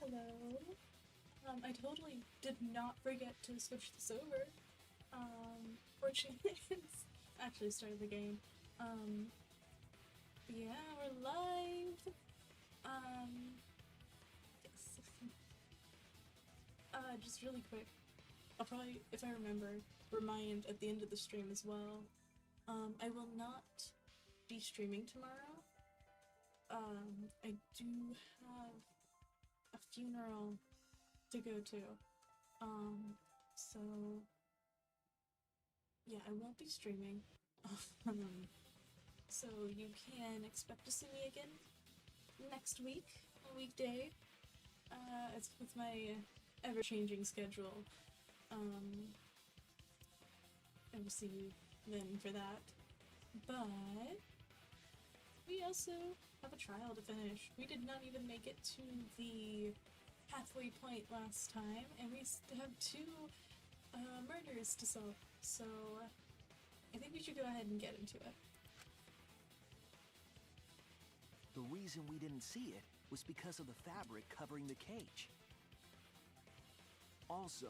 Hello. I totally did not forget to switch this over. Fortunately, it's actually started the game. Um, yeah, we're live. Yes. Just really quick. I'll probably, if I remember, remind at the end of the stream as well. I will not be streaming tomorrow. I do have a funeral to go to. So yeah, I won't be streaming. So you can expect to see me again next week, a weekday. It's with my ever-changing schedule. I will see you then for that. But we also have a trial to finish. We did not even make it to the halfway point last time, and we have two murders to solve. So I think we should go ahead and get into it. The reason we didn't see it was because of the fabric covering the cage. Also,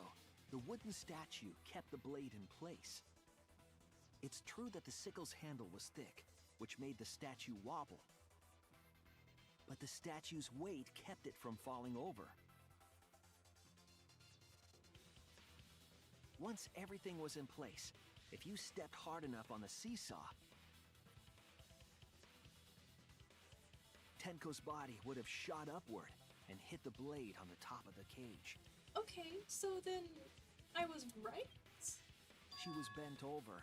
the wooden statue kept the blade in place. It's true that the sickle's handle was thick, which made the statue wobble. But the statue's weight kept it from falling over. Once everything was in place, if you stepped hard enough on the seesaw, Tenko's body would have shot upward and hit the blade on the top of the cage. Okay, so then I was right? She was bent over,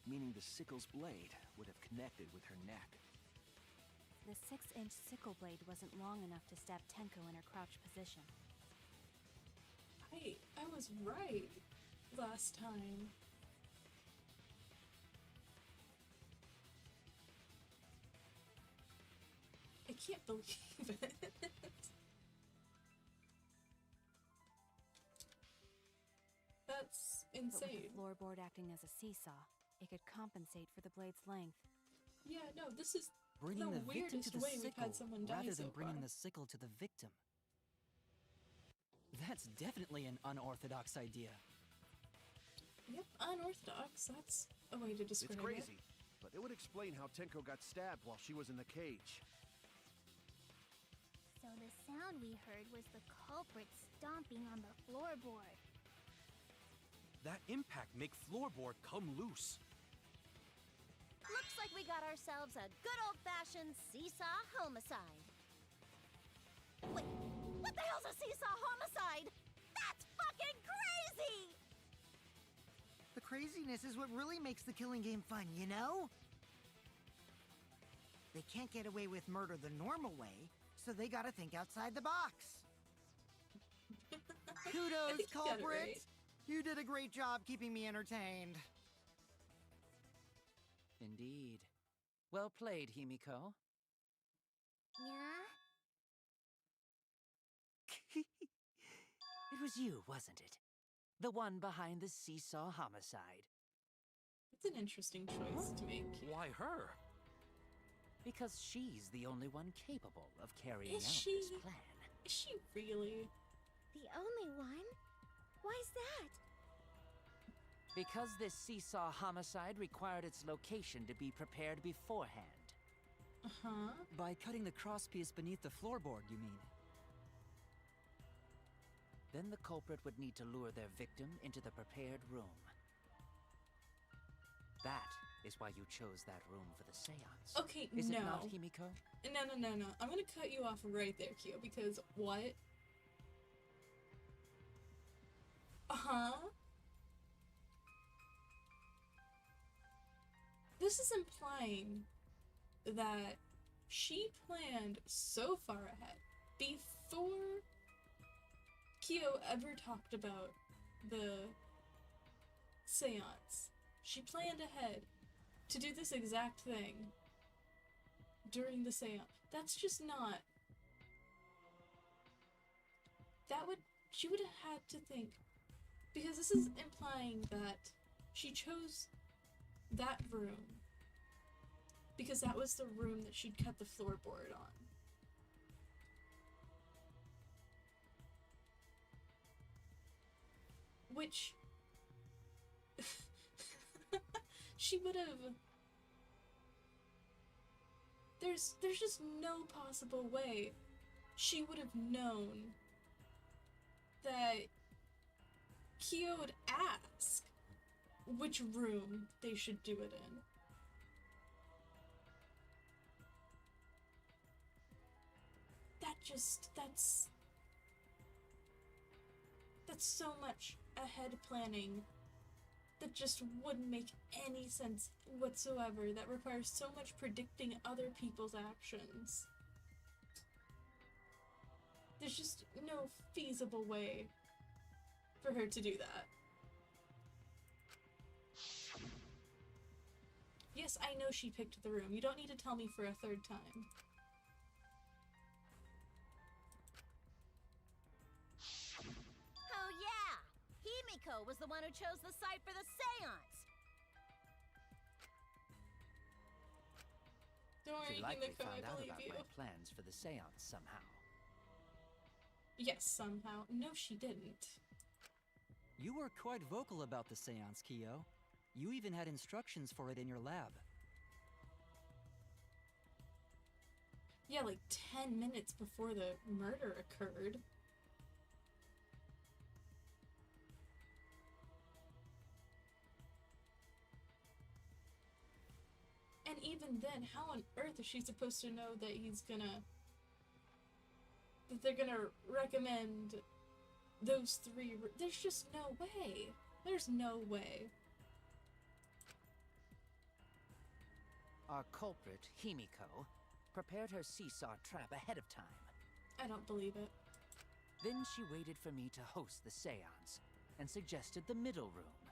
meaning the sickle's blade would have connected with her neck. The 6-inch sickle blade wasn't long enough to stab Tenko in her crouched position. I was right last time. I can't believe it. That's insane. But with the floorboard acting as a seesaw, it could compensate for the blade's length. Yeah, no, this is Bringing the the victim weirdest to the way we've sickle had someone die rather so than bringing far. the sickle to the victim. That's definitely an unorthodox idea. Yep, unorthodox. That's a way to describe It's it. crazy, but it would explain how Tenko got stabbed while she was in the cage. So the sound we heard was the culprit stomping on the floorboard. That impact make floorboard come loose. Looks like we got ourselves a good old-fashioned seesaw homicide. Wait, what the hell's a seesaw homicide? That's fucking crazy! The craziness is what really makes the killing game fun, you know? They can't get away with murder the normal way, so they gotta think outside the box. I Kudos, think you got it culprit! right. You did a great job keeping me entertained. Indeed. Well played, Himiko. Yeah? It was you, wasn't it? The one behind the seesaw homicide. It's an interesting choice to make. Why her? Because she's the only one capable of carrying Is out she? this plan. Is she really? The only one? Why's that? Because this seesaw homicide required its location to be prepared beforehand. Uh-huh. By cutting the crosspiece beneath the floorboard, you mean? Then the culprit would need to lure their victim into the prepared room. That is why you chose that room for the seance. Okay, Is no. it not, Himiko? No. I'm gonna cut you off right there, Kyo, because what? Uh-huh. This is implying that she planned so far ahead, before Kyo ever talked about the seance. She planned ahead to do this exact thing during the seance. That's just not... She would have had to think, because this is implying that she chose that room because that was the room that she'd cut the floorboard on. which she would have. There's just no possible way she would have known that Kyo would ask which room they should do it in. That's so much ahead planning that just wouldn't make any sense whatsoever, that requires so much predicting other people's actions. There's just no feasible way for her to do that. Yes, I know she picked the room. You don't need to tell me for a third time. Oh yeah! Himiko was the one who chose the site for the seance! Don't worry, She likely Himiko, found I out believe about you. my plans for the seance somehow. Yes, somehow. No, she didn't. You were quite vocal about the seance, Kyo. You even had instructions for it in your lab. Yeah, like 10 minutes before the murder occurred. And even then, how on earth is she supposed to know that that they're gonna recommend those three? There's just no way. There's no way. Our culprit, Himiko, prepared her seesaw trap ahead of time. I don't believe it. Then she waited for me to host the seance and suggested the middle room.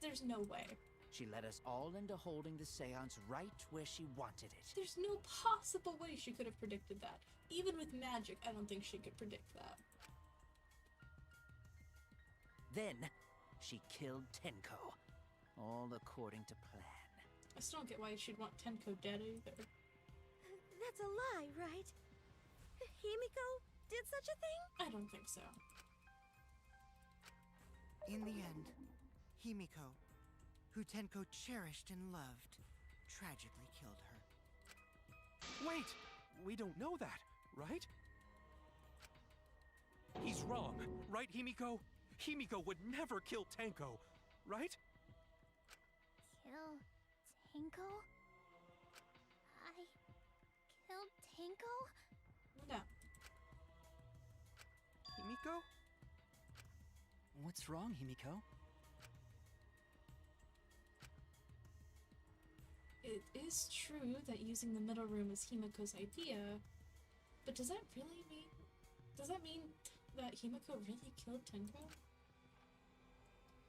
There's no way. She led us all into holding the seance right where she wanted it. There's no possible way she could have predicted that. Even with magic, I don't think she could predict that. Then, she killed Tenko, all according to plan. I still don't get why she'd want Tenko dead either. That's a lie, right? Himiko did such a thing? I don't think so. In the end, Himiko, who Tenko cherished and loved, tragically killed her. Wait! We don't know that, right? He's wrong, right, Himiko? Himiko would never kill Tenko, right? Kill Tenko? I killed Tenko? No. Himiko? What's wrong, Himiko? It is true that using the middle room is Himiko's idea, but does that mean that Himiko really killed Tenko?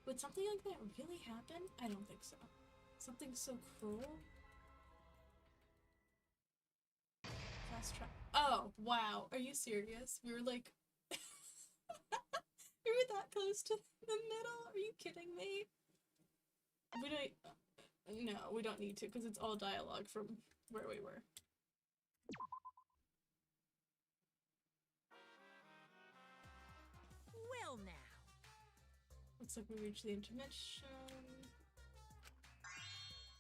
Would something like that really happen? I don't think so. Something so cruel? Fast track. Oh, wow. Are you serious? We were like... we were that close to the middle? Are you kidding me? We don't... No, we don't need to, because it's all dialogue from where we were. Well now. Looks like we reached the intermission.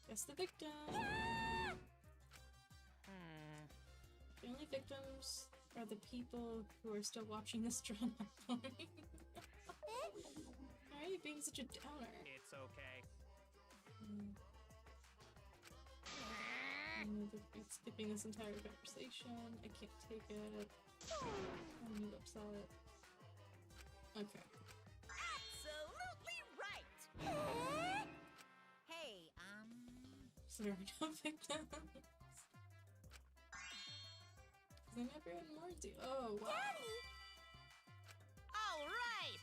Guess the victim. The only victims are the people who are still watching this drama. Why are you being such a downer? It's okay. I'm skipping this entire conversation. I can't take it. I'm upset. Okay. Absolutely right! Hey, So there are no victims. Then everyone mourns you. Oh, wow. Daddy! All right!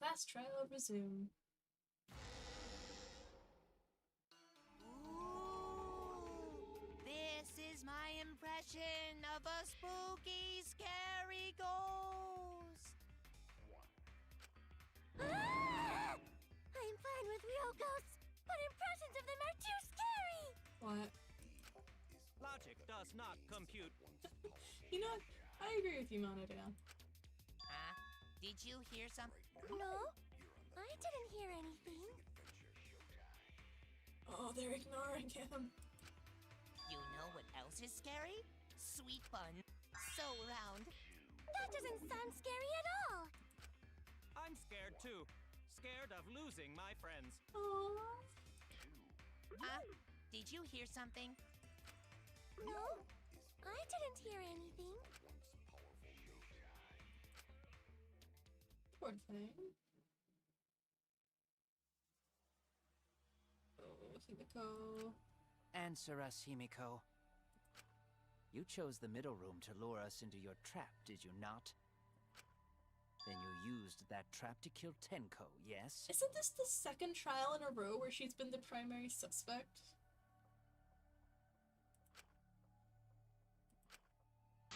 Class trial resume. This is my impression of a spooky, scary ghost. I'm fine with real ghosts, but impressions of them are too scary. What? logic does not compute. You know what? I agree with you, Monodale. Huh? Did you hear something? No, I didn't hear anything. Oh, they're ignoring him. You know what else is scary? Sweet bun. So round. That doesn't sound scary at all. I'm scared too. Scared of losing my friends. Aww. Huh? Did you hear something? No, I didn't hear anything. Poor thing. Oh, Himiko. Answer us, Himiko. You chose the middle room to lure us into your trap, did you not? Then you used that trap to kill Tenko, yes? Isn't this the second trial in a row where she's been the primary suspect?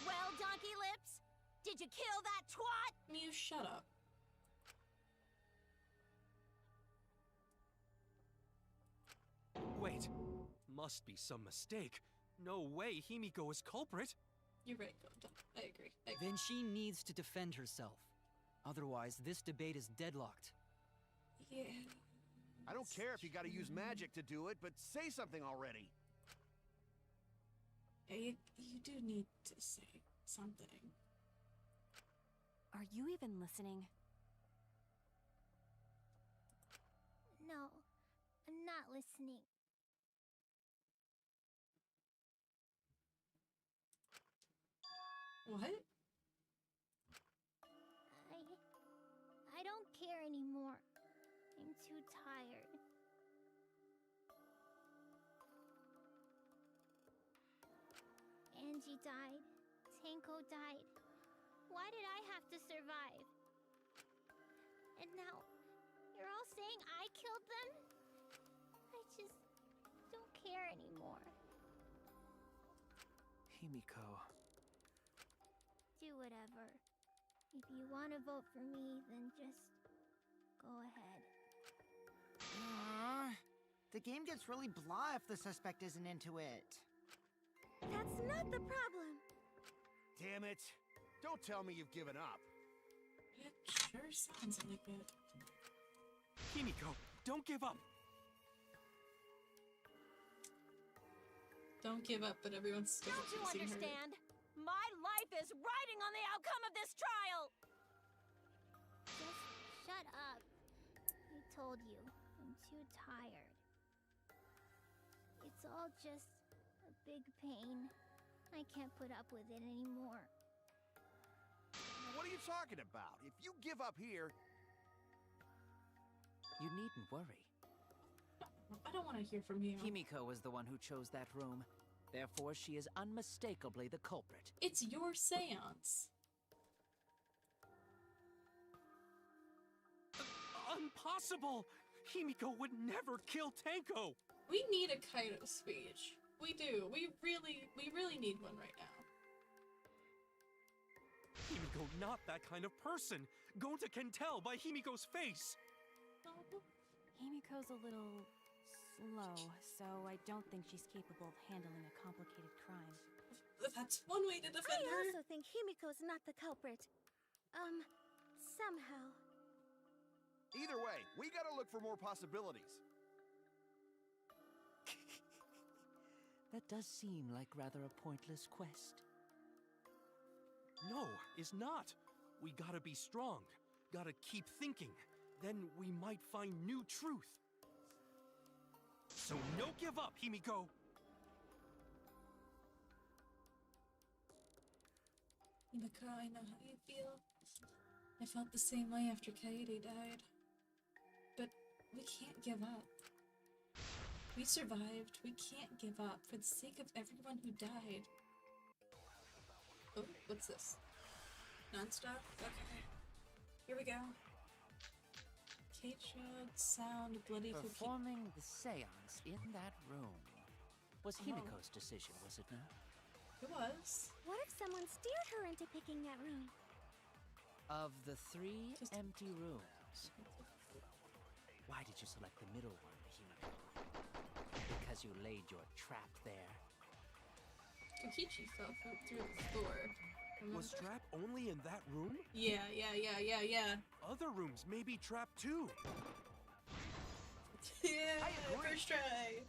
Well, Donkey Lips, did you kill that twat? Mew, shut up. Wait, must be some mistake. No way Himiko is culprit. You're right, Goto. I agree. I agree. Then she needs to defend herself. Otherwise, this debate is deadlocked. Yeah. I don't care if you gotta use magic to do it, but say something already. You do need to say something. Are you even listening? No, I'm not listening. What? I don't care anymore. I'm too tired. Angie died. Tenko died. Why did I have to survive? And now, you're all saying I killed them? I just don't care anymore. Himiko. Do whatever. If you want to vote for me, then just go ahead. The game gets really blah if the suspect isn't into it. That's not the problem. Damn it. Don't tell me you've given up. It sure sounds like it. Himiko, don't give up. Don't give up, but everyone's still Don't you accusing her. understand? My life is riding on the outcome of this trial! Just shut up. I told you, I'm too tired. It's all just a big pain. I can't put up with it anymore. What are you talking about? If you give up here... You needn't worry. I don't want to hear from you. Himiko was the one who chose that room. Therefore, she is unmistakably the culprit. It's your seance. Impossible! Himiko would never kill Tenko! We need a Kaido speech. We do. We really need one right now. Himiko not that kind of person. Gonta can tell by Himiko's face. Oh. Himiko's a little slow, so I don't think she's capable of handling a complicated crime. That's one way to defend her. I also think Himiko's not the culprit. Somehow. Either way, we gotta look for more possibilities. That does seem like rather a pointless quest. No, is not. We gotta be strong. Gotta keep thinking. Then we might find new truth. So no give up, Himiko! Himiko, I know how you feel. I felt the same way after Kaede died. But we can't give up. We survived. We can't give up for the sake of everyone who died. Oh, what's this? Non-stop? Okay. Here we go. Kate showed sound bloody cookie. Performing the seance in that room was Himiko's decision, was it not? It was. What if someone steered her into picking that room? Of the three empty rooms, why did you select the middle one, Himiko? Because you laid your trap there? Kokichi fell through the floor. Remember? Was Trap only in that room? Yeah. Other rooms may be trapped too. Yeah, first try.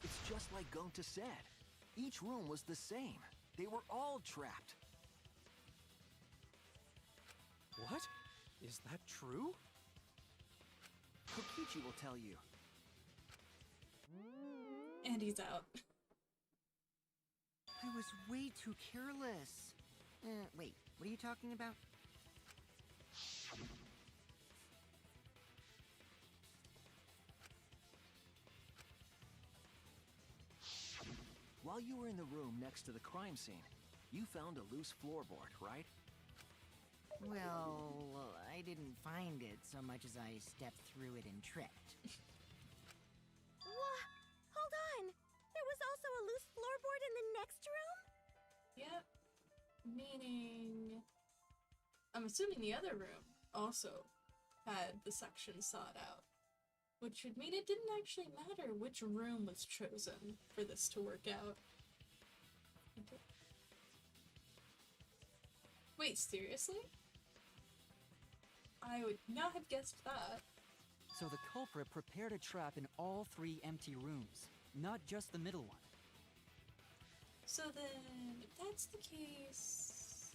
It's just like Gonta said. Each room was the same. They were all trapped. What? Is that true? Kokichi will tell you. And he's out. I was way too careless. Wait, what are you talking about? While you were in the room next to the crime scene, you found a loose floorboard, right? Well, I didn't find it so much as I stepped through it and tripped. What? Hold on! There was also a loose floorboard in the next room? Yep. Meaning... I'm assuming the other room also had the section sawed out. Which would mean it didn't actually matter which room was chosen for this to work out. Wait, seriously? I would not have guessed that. So the culprit prepared a trap in all 3 empty rooms, not just the middle one. So then, if that's the case...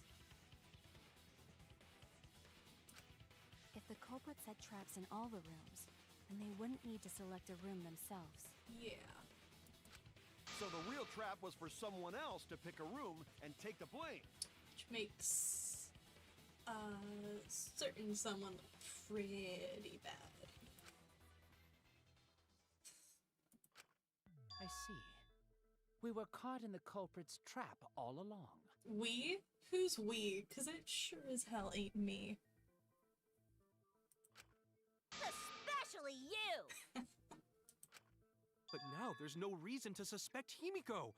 If the culprit set traps in all the rooms, then they wouldn't need to select a room themselves. Yeah. So the real trap was for someone else to pick a room and take the blame. Which makes... certain someone look pretty bad. I see. We were caught in the culprit's trap all along. We? Who's we? 'Cause it sure as hell ain't me. Especially you! But now there's no reason to suspect Himiko,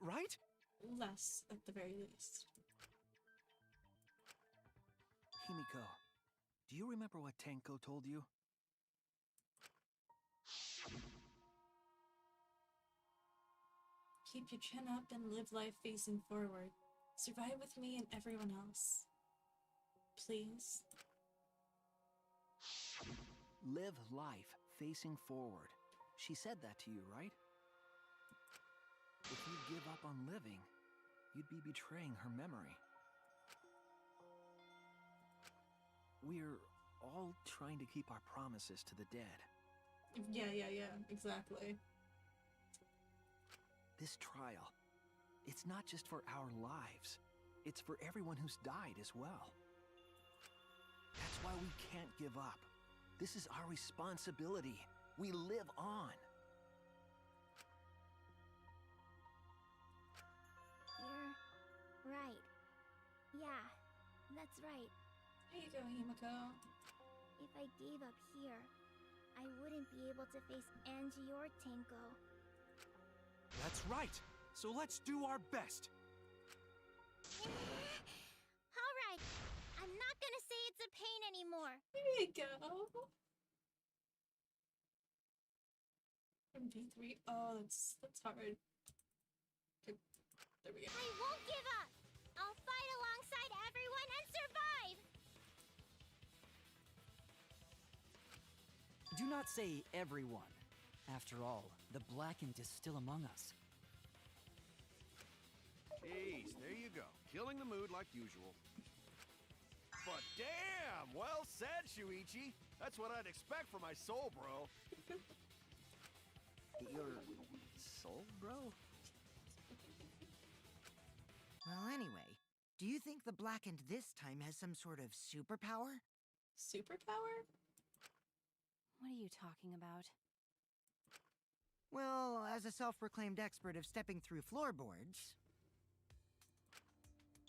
right? Less, at the very least. Himiko, do you remember what Tenko told you? Keep your chin up and live life facing forward. Survive with me and everyone else. Please. Live life facing forward. She said that to you, right? If you give up on living, you'd be betraying her memory. We're all trying to keep our promises to the dead. Yeah, exactly. This trial, it's not just for our lives. It's for everyone who's died as well. That's why we can't give up. This is our responsibility. We live on. You're right. Yeah, that's right. Here you go, Himiko. If I gave up here, I wouldn't be able to face Angie or Tenko. That's right. So let's do our best. All right. I'm not gonna say it's a pain anymore. Here you go. MP3. Oh, that's hard. Okay, there we go. I won't give up. I'll fight alongside everyone and survive. Do not say everyone. After all, the Blackened is still among us. Jeez, there you go. Killing the mood like usual. But damn! Well said, Shuichi. That's what I'd expect from my soul, bro. Your soul, bro? Well, anyway, do you think the Blackened this time has some sort of superpower? Superpower? What are you talking about? Well, as a self-proclaimed expert of stepping through floorboards...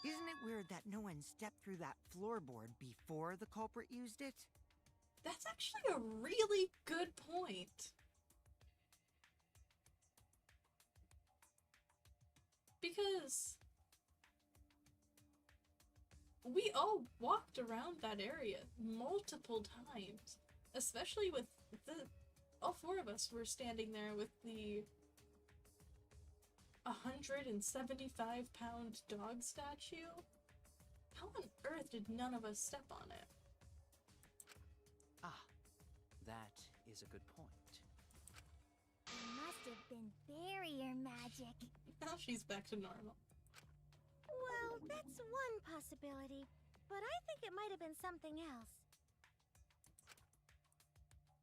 Isn't it weird that no one stepped through that floorboard before the culprit used it? That's actually a really good point. Because we all walked around that area multiple times, especially with all four of us were standing there with the 175-pound dog statue. How on earth did none of us step on it? Ah, that is a good point. It must have been barrier magic. Now she's back to normal. Well, that's one possibility, but I think it might have been something else.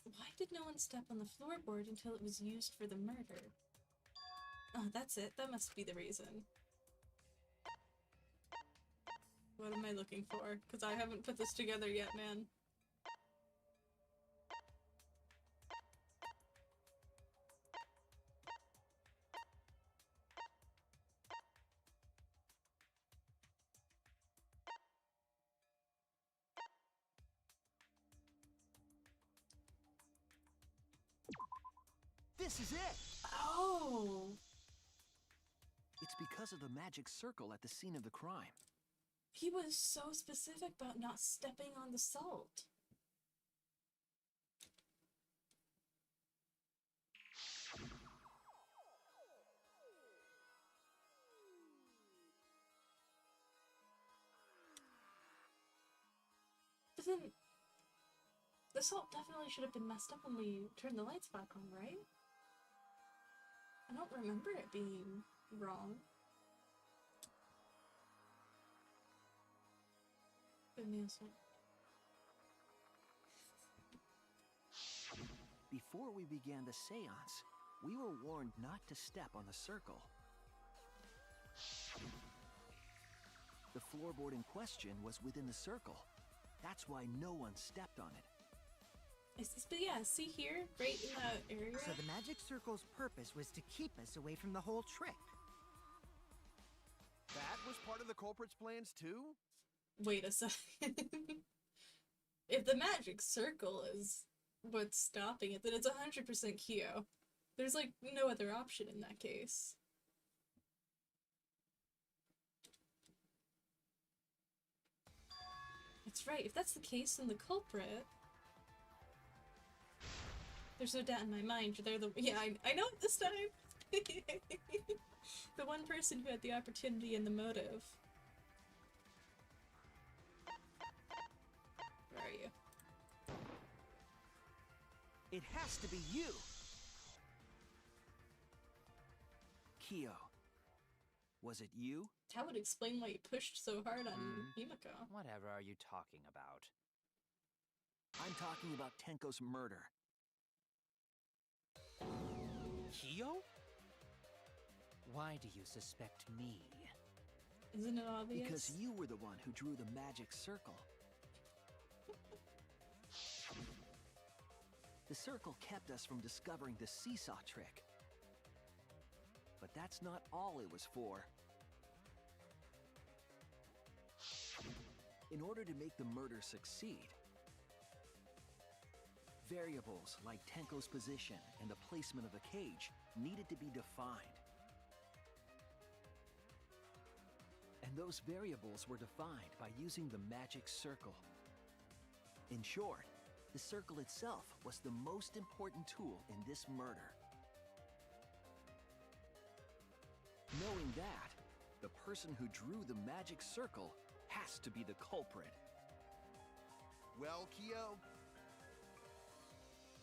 Why did no one step on the floorboard until it was used for the murder? Oh, that's it. That must be the reason. What am I looking for? Because I haven't put this together yet, man. This is it! Oh! It's because of the magic circle at the scene of the crime. He was so specific about not stepping on the salt. But then, the salt definitely should have been messed up when we turned the lights back on, right? I don't remember it being wrong. Before we began the seance, we were warned not to step on the circle. The floorboard in question was within the circle. That's why no one stepped on it. Is this, but yeah, see here, right in that area? So the magic circle's purpose was to keep us away from the whole trick. That was part of the culprit's plans too? Wait a second. If the magic circle is what's stopping it, then it's 100% Kyo. There's like no other option in that case. That's right, if that's the case, then the culprit... There's no doubt in my mind, they're the- yeah, I know it this time! The one person who had the opportunity and the motive. Where are you? It has to be you! Kyo. Was it you? That would explain why you pushed so hard on Himiko. Whatever are you talking about? I'm talking about Tenko's murder. Kyo? Why do you suspect me? Isn't it obvious? Because you were the one who drew the magic circle. The circle kept us from discovering the seesaw trick. But that's not all it was for. In order to make the murder succeed, variables like Tenko's position and the placement of the cage needed to be defined. And those variables were defined by using the magic circle. In short, the circle itself was the most important tool in this murder. Knowing that, the person who drew the magic circle has to be the culprit. Well, Kyo,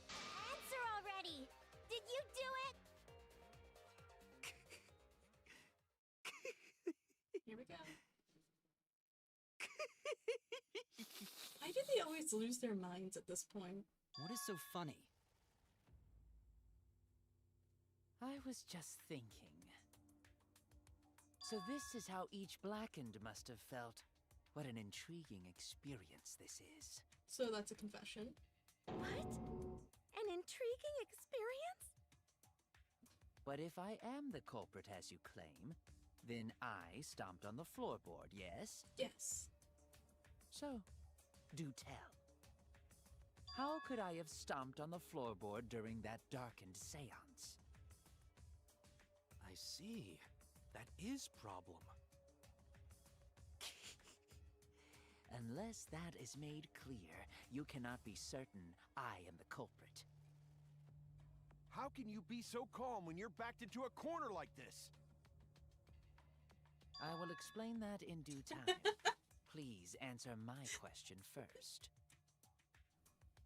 Answer already! Did you do it? Here we go. Why do they always lose their minds at this point? What is so funny? I was just thinking. So this is how each Blackened must have felt. What an intriguing experience this is. So that's a confession. What? An intriguing experience? But if I am the culprit as you claim, then I stomped on the floorboard, yes? Yes. So, do tell. How could I have stomped on the floorboard during that darkened seance? I see. That is problem. Unless that is made clear, you cannot be certain I am the culprit. How can you be so calm when you're backed into a corner like this? I will explain that in due time. Please answer my question first.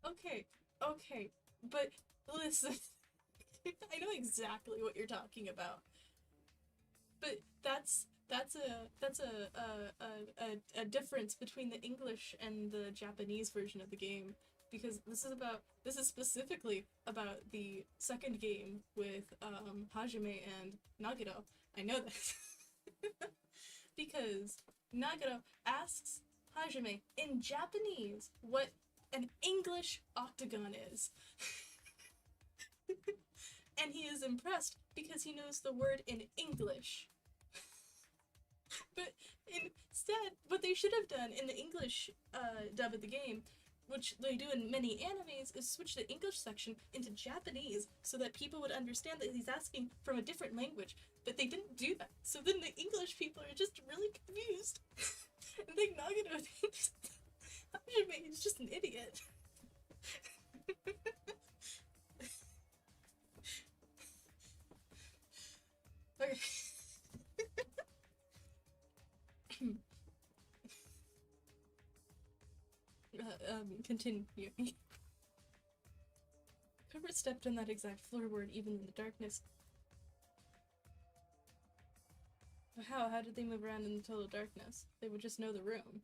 Okay, but listen, I know exactly what you're talking about. But that's a difference between the English and the Japanese version of the game, because this is specifically about the second game with Hajime and Nagito. I know this because Nagito asks Hajime in Japanese what an English octagon is. And he is impressed because he knows the word in English. But instead, what they should have done in the English dub of the game, which they do in many animes, is switch the English section into Japanese so that people would understand that he's asking from a different language. But they didn't do that. So then the English people are just really confused. And think Nagito thinks Hajime is just an idiot. Okay. Continue. Whoever stepped on that exact floorboard, even in the darkness. But how did they move around in the total darkness? They would just know the room.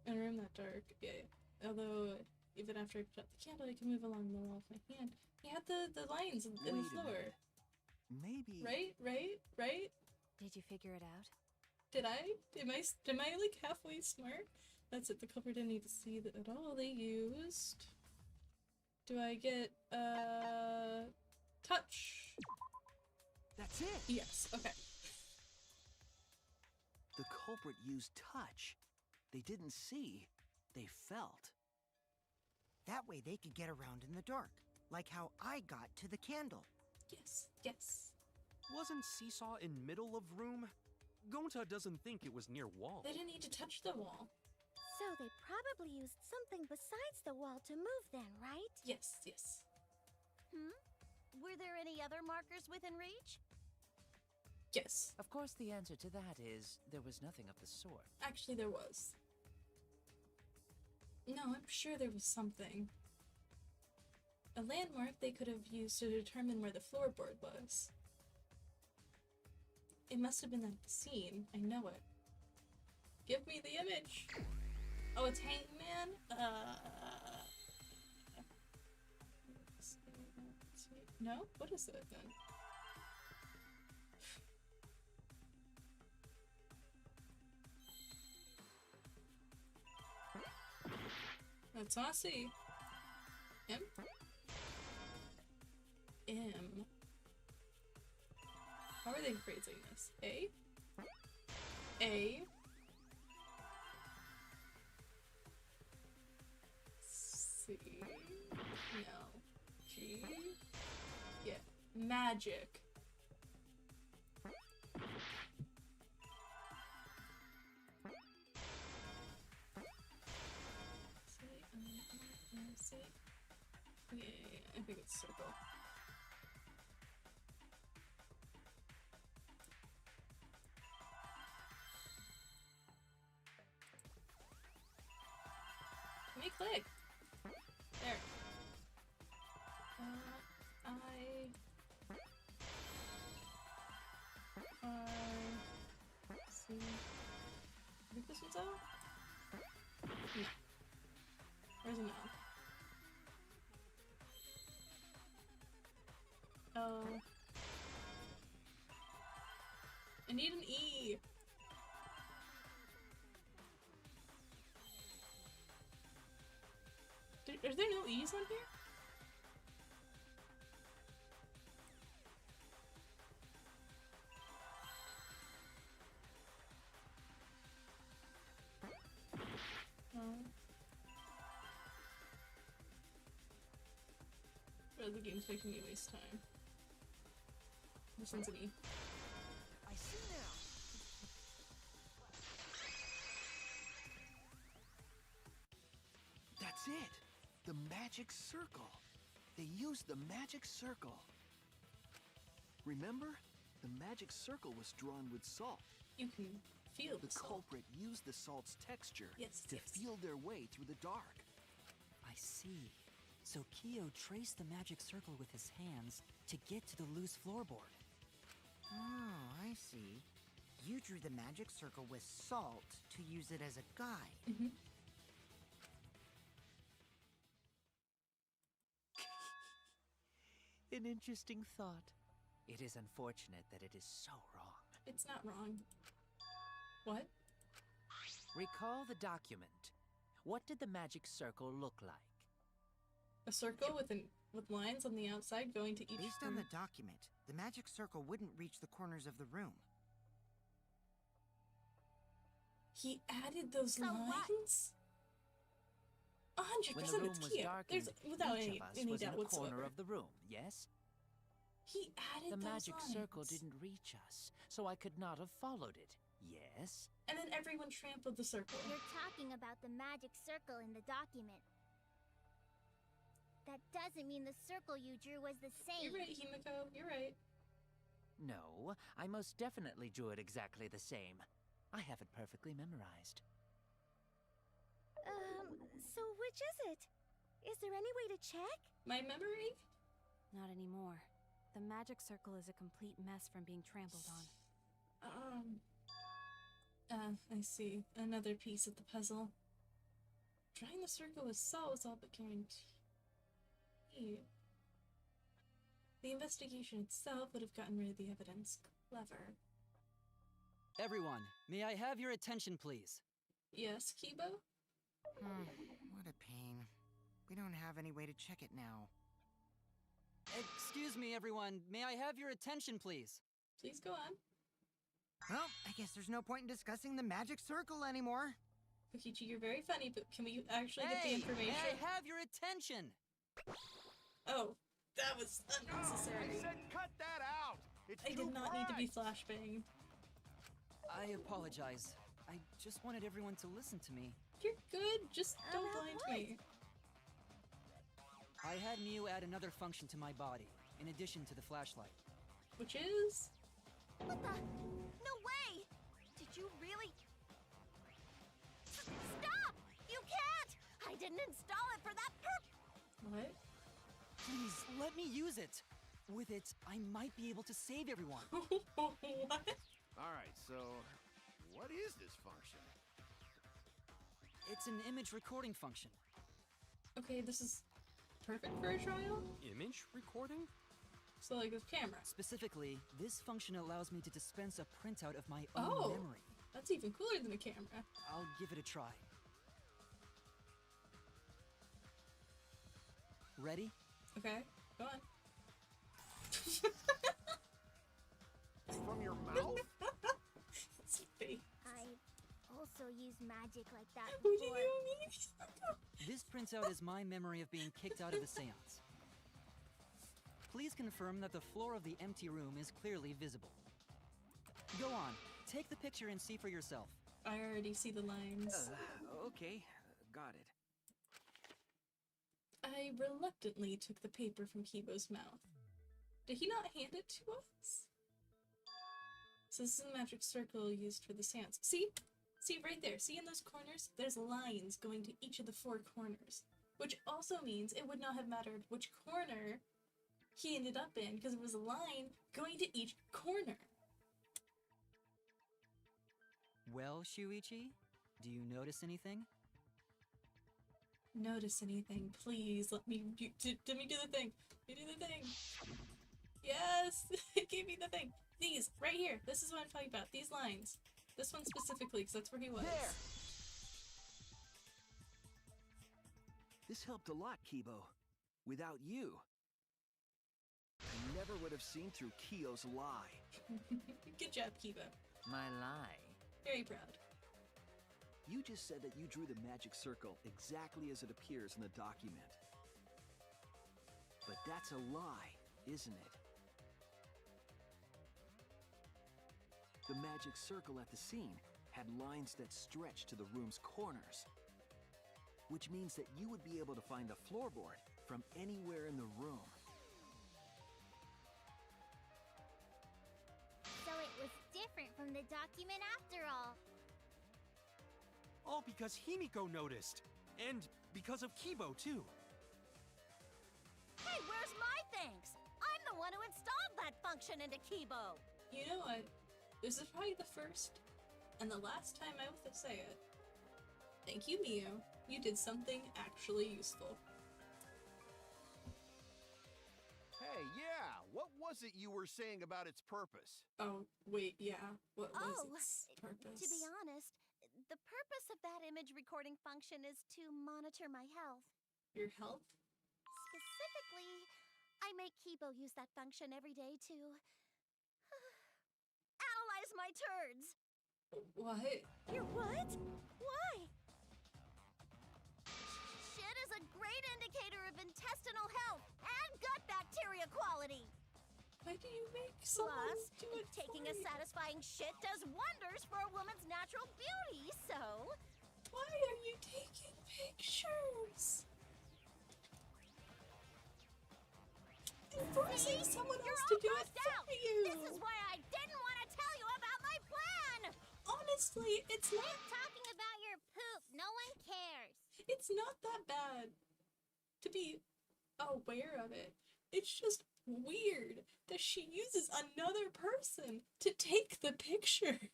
In a room that dark, yeah. Although, even after I put out the candle, I can move along the wall with my hand. He had the lines in the floor. Maybe. Right? Did you figure it out? Did I? Am I like halfway smart? That's it, the culprit didn't need to see that at all. They used... Do I get, touch? That's it! Yes, okay. The culprit used touch. They didn't see. They felt. That way they could get around in the dark, like how I got to the candle. Yes. Wasn't Seesaw in middle of room? Gonta doesn't think it was near wall. They didn't need to touch the wall. So they probably used something besides the wall to move then, right? Yes. Were there any other markers within reach? Yes. Of course, the answer to that is there was nothing of the sort. Actually, there was. No, I'm sure there was something. A landmark they could have used to determine where the floorboard was. It must have been that scene. I know it. Give me the image! Oh, it's Hangman? No? What is it then? That's not C. M? M. How are they phrasing this? A? A? C? No. G? Yeah. Magic. C? Yeah, I think it's circle. Let me click. There. C. I think this one's out? No. Where's an L? Oh. I need an E. Are there no E's on here? No. Bro, the game's making me waste time. This one's an E. I see now. That's That's it! The magic circle! They used the magic circle! Remember? The magic circle was drawn with salt. You can feel The salt. culprit used the salt's texture Yes, to yes. feel their way through the dark. I see. So Kyo traced the magic circle with his hands to get to the loose floorboard. Oh, I see. You drew the magic circle with salt to use it as a guide. Mm-hmm. An interesting thought. It is unfortunate that it is so wrong. It's not wrong. What? Recall the document. What did the magic circle look like? A circle with lines on the outside going to each Based on the document, the magic circle wouldn't reach the corners of the room. He added those So what? lines? 100% When the room it's was Kyo. darkened, There's without each any, of us any was in doubt a whatsoever. corner of the room, yes? He added The those magic lines. circle didn't reach us, so I could not have followed it, yes? And then everyone trampled the circle. You're talking about the magic circle in the document. That doesn't mean the circle you drew was the same. You're right, Himiko. You're right. No, I most definitely drew it exactly the same. I have it perfectly memorized. So which is it? Is there any way to check? My memory? Not anymore. The magic circle is a complete mess from being trampled on. I see. Another piece of the puzzle. Drawing the circle with salt was all but guaranteed. The investigation itself would have gotten rid of the evidence. Clever. Everyone, may I have your attention, please? Yes, Kibo? What a pain. We don't have any way to check it now. Excuse me, everyone. May I have your attention, please? Please go on. Well, I guess there's no point in discussing the magic circle anymore. Kokichi, you're very funny, but can we actually get the Hey, information? may I have your attention? Oh, that was unnecessary. I said cut that out! It's I too did not need to be bright. flashbanged. I apologize. I just wanted everyone to listen to me. You're good, just don't About blind what? me. I had Miu add another function to my body, in addition to the flashlight. Which is... What the? No way! Did you really? Stop! You can't! I didn't install it for that What? Please, let me use it! With it, I might be able to save everyone. What? Alright, so what is this function? It's an image recording function. Okay, this is perfect for a trial? Image recording? So like with camera. Specifically, this function allows me to dispense a printout of my own Oh! memory. That's even cooler than a camera. I'll give it a try. Ready? Okay, go on. From your mouth? It's fake. I also used magic like that What do before. you mean? This printout is my memory of being kicked out of the seance. Please confirm that the floor of the empty room is clearly visible. Go on, take the picture and see for yourself. I already see the lines. Okay, got it. I reluctantly took the paper from Kibo's mouth. Did he not hand it to us? So this is the magic circle used for the seance. See? See right there. See in those corners? There's lines going to each of the 4 corners. Which also means it would not have mattered which corner he ended up in, because it was a line going to each corner. Well, Shuichi, do you notice anything? Notice anything, please. Let me do me do the thing. Let me do the thing. Yes! It gave me the thing. These, right here. This is what I'm talking about. These lines. This one specifically, because that's where he was. There! This helped a lot, Kibo. Without you, I never would have seen through Kyo's lie. Good job, Kibo. My lie. Very proud. You just said that you drew the magic circle exactly as it appears in the document. But that's a lie, isn't it? The magic circle at the scene had lines that stretched to the room's corners. which means that you would be able to find the floorboard from anywhere in the room. So it was different from the document after all. All because Himiko noticed. And because of Kibo, too. Hey, where's my thanks? I'm the one who installed that function into Kibo. You know what? This is probably the first and the last time I will say it. Thank you, Mio. You did something actually useful. Hey, yeah, what was it you were saying about its purpose? Oh, wait, yeah. What was its purpose? To be honest, the purpose of that image recording function is to monitor my health. Your health? Specifically, I make Kibo use that function every day to analyze my turds. What? Your what? Why? Shit is a great indicator of intestinal health and gut bacteria quality. Why do you make someone Plus, do it taking for a you? satisfying shit does wonders for a woman's natural beauty, so... Why are you taking pictures? You're forcing someone else to do it for you. This is why I didn't want to tell you about my plan! Honestly, it's not... Keep talking about your poop. No one cares. It's not that bad to be aware of it. It's just weird that she uses another person to take the pictures.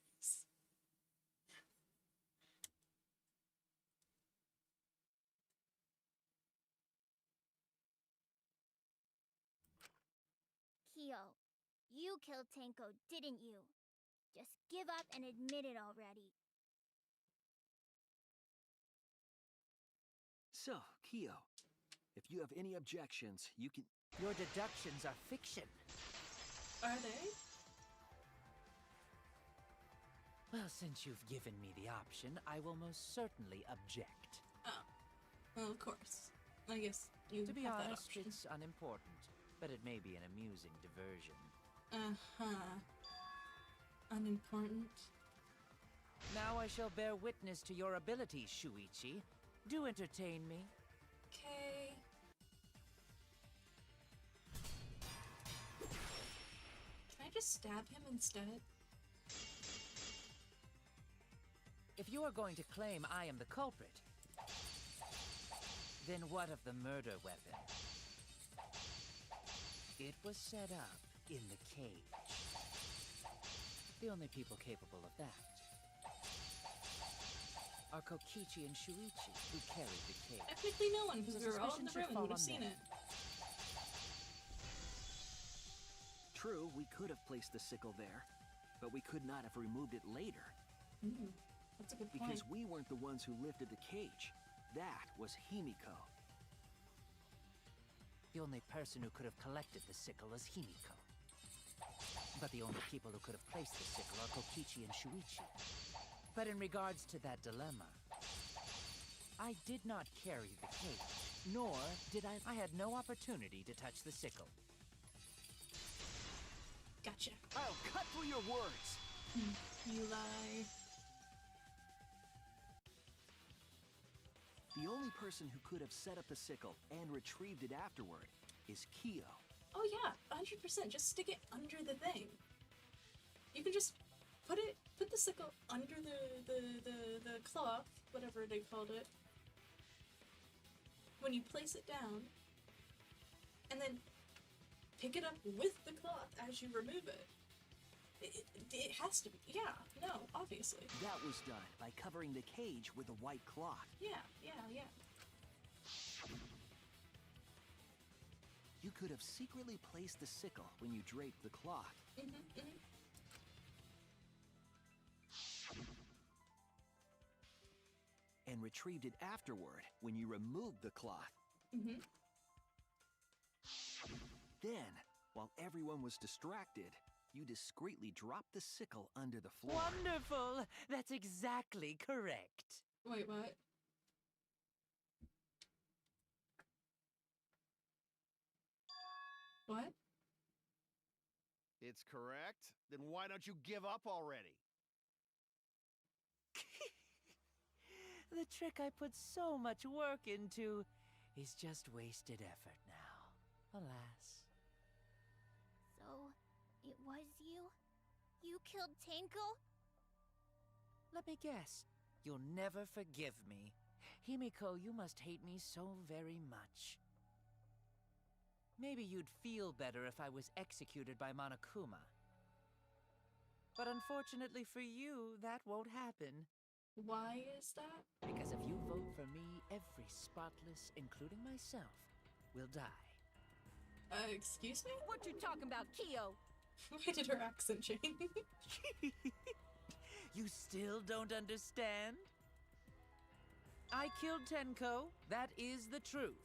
Kyo, you killed Tenko, didn't you? Just give up and admit it already. So, Kyo, if you have any objections, you can... Your deductions are fiction. Are they? Well, since you've given me the option, I will most certainly object. Oh. Well, of course. I guess you To be have that honest, option. it's unimportant, but it may be an amusing diversion. Uh-huh. Unimportant. Now I shall bear witness to your abilities, Shuichi. Do entertain me. Okay. Can I just stab him instead? If you are going to claim I am the culprit, then what of the murder weapon? It was set up in the cage. The only people capable of that are Kokichi and Shuichi, who carried the cage. Technically no one, because So we were all in the suspicion room should and fall would have on seen them. it. True, we could have placed the sickle there, but we could not have removed it later. That's a good point. Because we weren't the ones who lifted the cage. That was Himiko. The only person who could have collected the sickle is Himiko. But the only people who could have placed the sickle are Kokichi and Shuichi. But in regards to that dilemma, I did not carry the cage, nor did I had no opportunity to touch the sickle. Gotcha. I'll cut through your words! You lie. The only person who could have set up the sickle and retrieved it afterward is Kyo. Oh yeah, 100%. Just stick it under the thing. You can just put the sickle under the cloth, whatever they called it, when you place it down, and then pick it up with the cloth as you remove it. It has to be. Yeah, no, obviously. That was done by covering the cage with a white cloth. Yeah. You could have secretly placed the sickle when you draped the cloth. And retrieved it afterward when you removed the cloth. Then, while everyone was distracted, you discreetly dropped the sickle under the floor. Wonderful! That's exactly correct. Wait, what? What? It's correct? Then why don't you give up already? The trick I put so much work into is just wasted effort now. Alas. So, it was you? You killed Tenko? Let me guess. You'll never forgive me. Himiko, you must hate me so very much. Maybe you'd feel better if I was executed by Monokuma. But unfortunately for you, that won't happen. Why is that? Because if you vote for me, every spotless, including myself, will die. Excuse me? What you talking about, Kyo? Why did her accent change? You still don't understand? I killed Tenko, that is the truth.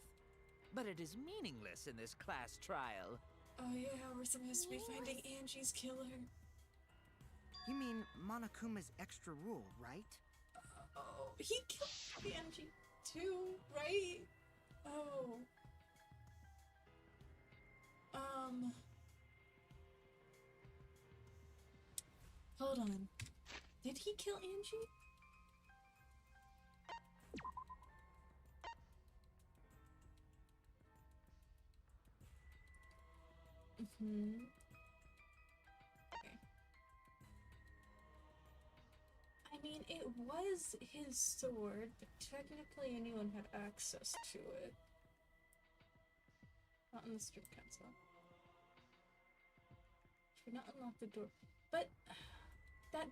But it is meaningless in this class trial. Oh yeah, we're supposed to be finding Angie's killer. You mean Monokuma's extra rule, right? Oh, he killed Angie too, right? Oh. Hold on. Did he kill Angie? Okay. I mean, it was his sword, but technically anyone had access to it. Not in the street council. Should not unlock the door. But that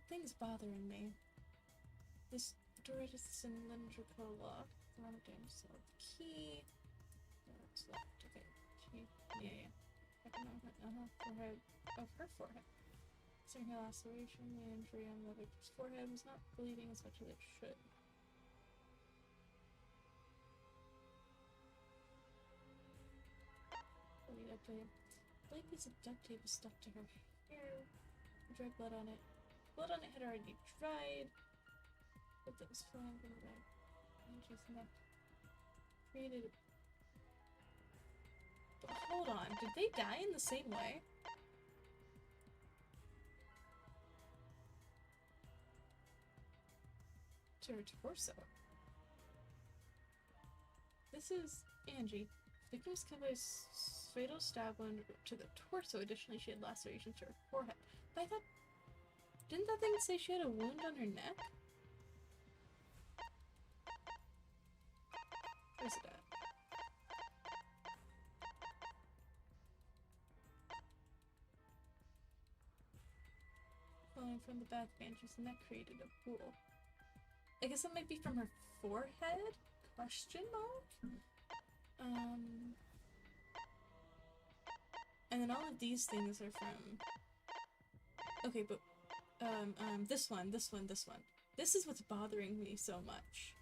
thing's bothering me. This door is cylindrical lock. Not damage, so the key. What's left? Okay. Key. Yeah. I can open forehead of her forehead. Seeing her laceration, the injury on the victim's forehead was not bleeding as much as it should. A piece of duct tape was stuck to her hair. Dried blood on it. Blood on it had already dried, but that was flowing from the red. Angie's neck created. But hold on, did they die in the same way? To her torso. This is Angie. Victim was killed by a fatal stab wound to the torso. Additionally, she had lacerations to her forehead. But I thought... Didn't that thing say she had a wound on her neck? Where's it at? Flowing from the back of Angie's neck created a pool. I guess that might be from her forehead? Question mark? And then all of these things are from... Okay, but... this one. This is what's bothering me so much.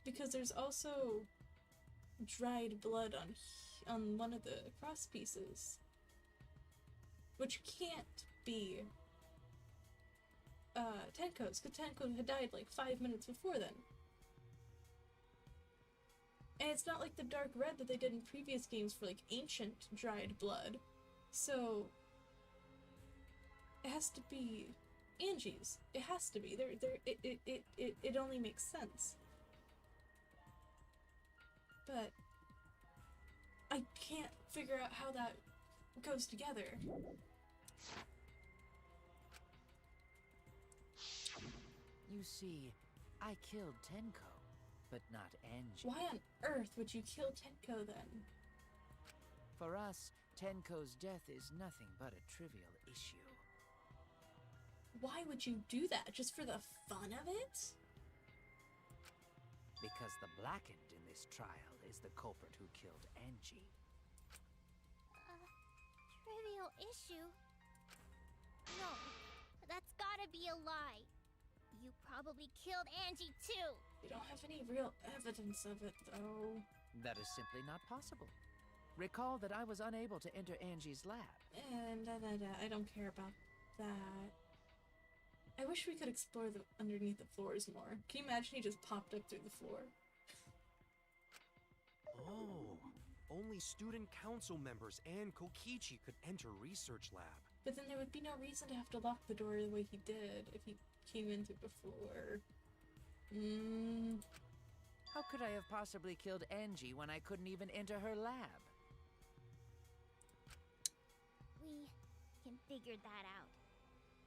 Because there's also dried blood on one of the cross pieces. Which can't be Tenko's, because Tenko had died like 5 minutes before then. And it's not like the dark red that they did in previous games for like ancient dried blood. So it has to be Angie's. It has to be. It only makes sense. But I can't figure out how that goes together. You see, I killed Tenko, but not Angie. Why on earth would you kill Tenko then? For us, Tenko's death is nothing but a trivial issue. Why would you do that? Just for the fun of it? Because the Blackened in this trial is the culprit who killed Angie. Trivial issue? No, that's gotta be a lie. You probably killed Angie too! We don't have any real evidence of it, though. That is simply not possible. Recall that I was unable to enter Angie's lab. And I don't care about that. I wish we could explore the underneath the floors more. Can you imagine he just popped up through the floor? Oh, only student council members and Kokichi could enter research lab. But then there would be no reason to have to lock the door the way he did if he came into before. How could I have possibly killed Angie when I couldn't even enter her lab? We can figure that out.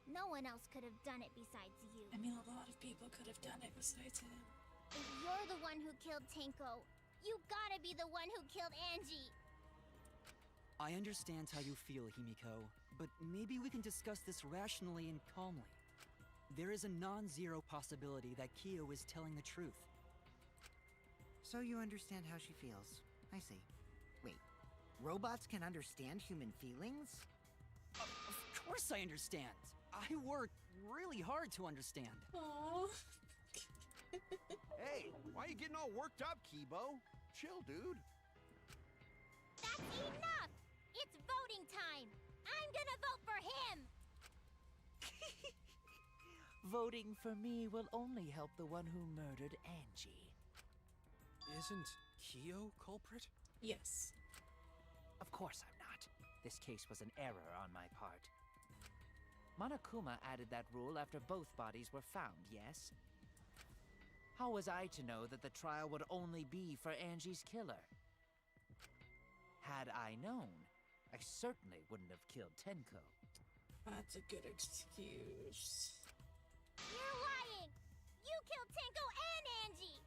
No one else could have done it besides you. I mean, a lot of people could have done it besides him. If you're the one who killed Tenko, you gotta be the one who killed Angie. I understand how you feel, Himiko, but maybe we can discuss this rationally and calmly. There is a non-zero possibility that Kyo is telling the truth. So you understand how she feels. I see. Wait, robots can understand human feelings? Of course I understand. I work really hard to understand. Aww. Hey, why are you getting all worked up, Kibo? Chill, dude. That's enough! It's voting time! I'm gonna vote for him! Voting for me will only help the one who murdered Angie. Isn't Kyo culprit? Yes. Of course I'm not. This case was an error on my part. Monokuma added that rule after both bodies were found, yes? How was I to know that the trial would only be for Angie's killer? Had I known, I certainly wouldn't have killed Tenko. That's a good excuse. You're lying! You killed Tenko and Angie!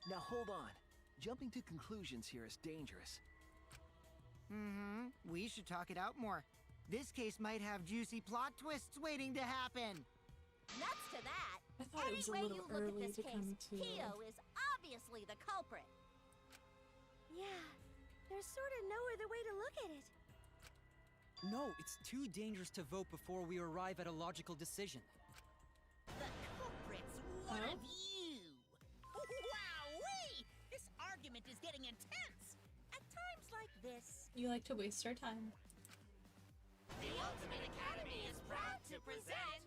Now hold on. Jumping to conclusions here is dangerous. We should talk it out more. This case might have juicy plot twists waiting to happen. Nuts to that! I thought it was a Any way little you look at early this to case, come to. Kyo is obviously the culprit. Yeah, there's sort of no other way to look at it. No, it's too dangerous to vote before we arrive at a logical decision. The culprit's one of you! Wowee! This argument is getting intense! At times like this, You like to waste our time. The Ultimate Academy is proud to present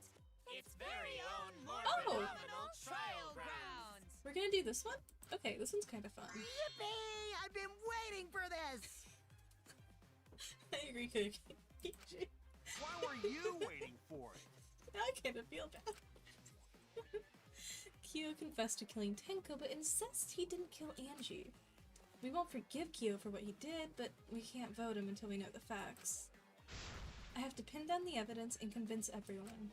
its very own more Oh! phenomenal trial grounds. We're gonna do this one? Okay, this one's kind of fun. Yippee! I've been waiting for this! I agree, Cookie. Why were you waiting for it? I kind of feel bad. Kyo confessed to killing Tenko, but insists he didn't kill Angie. We won't forgive Kyo for what he did, but we can't vote him until we know the facts. I have to pin down the evidence and convince everyone.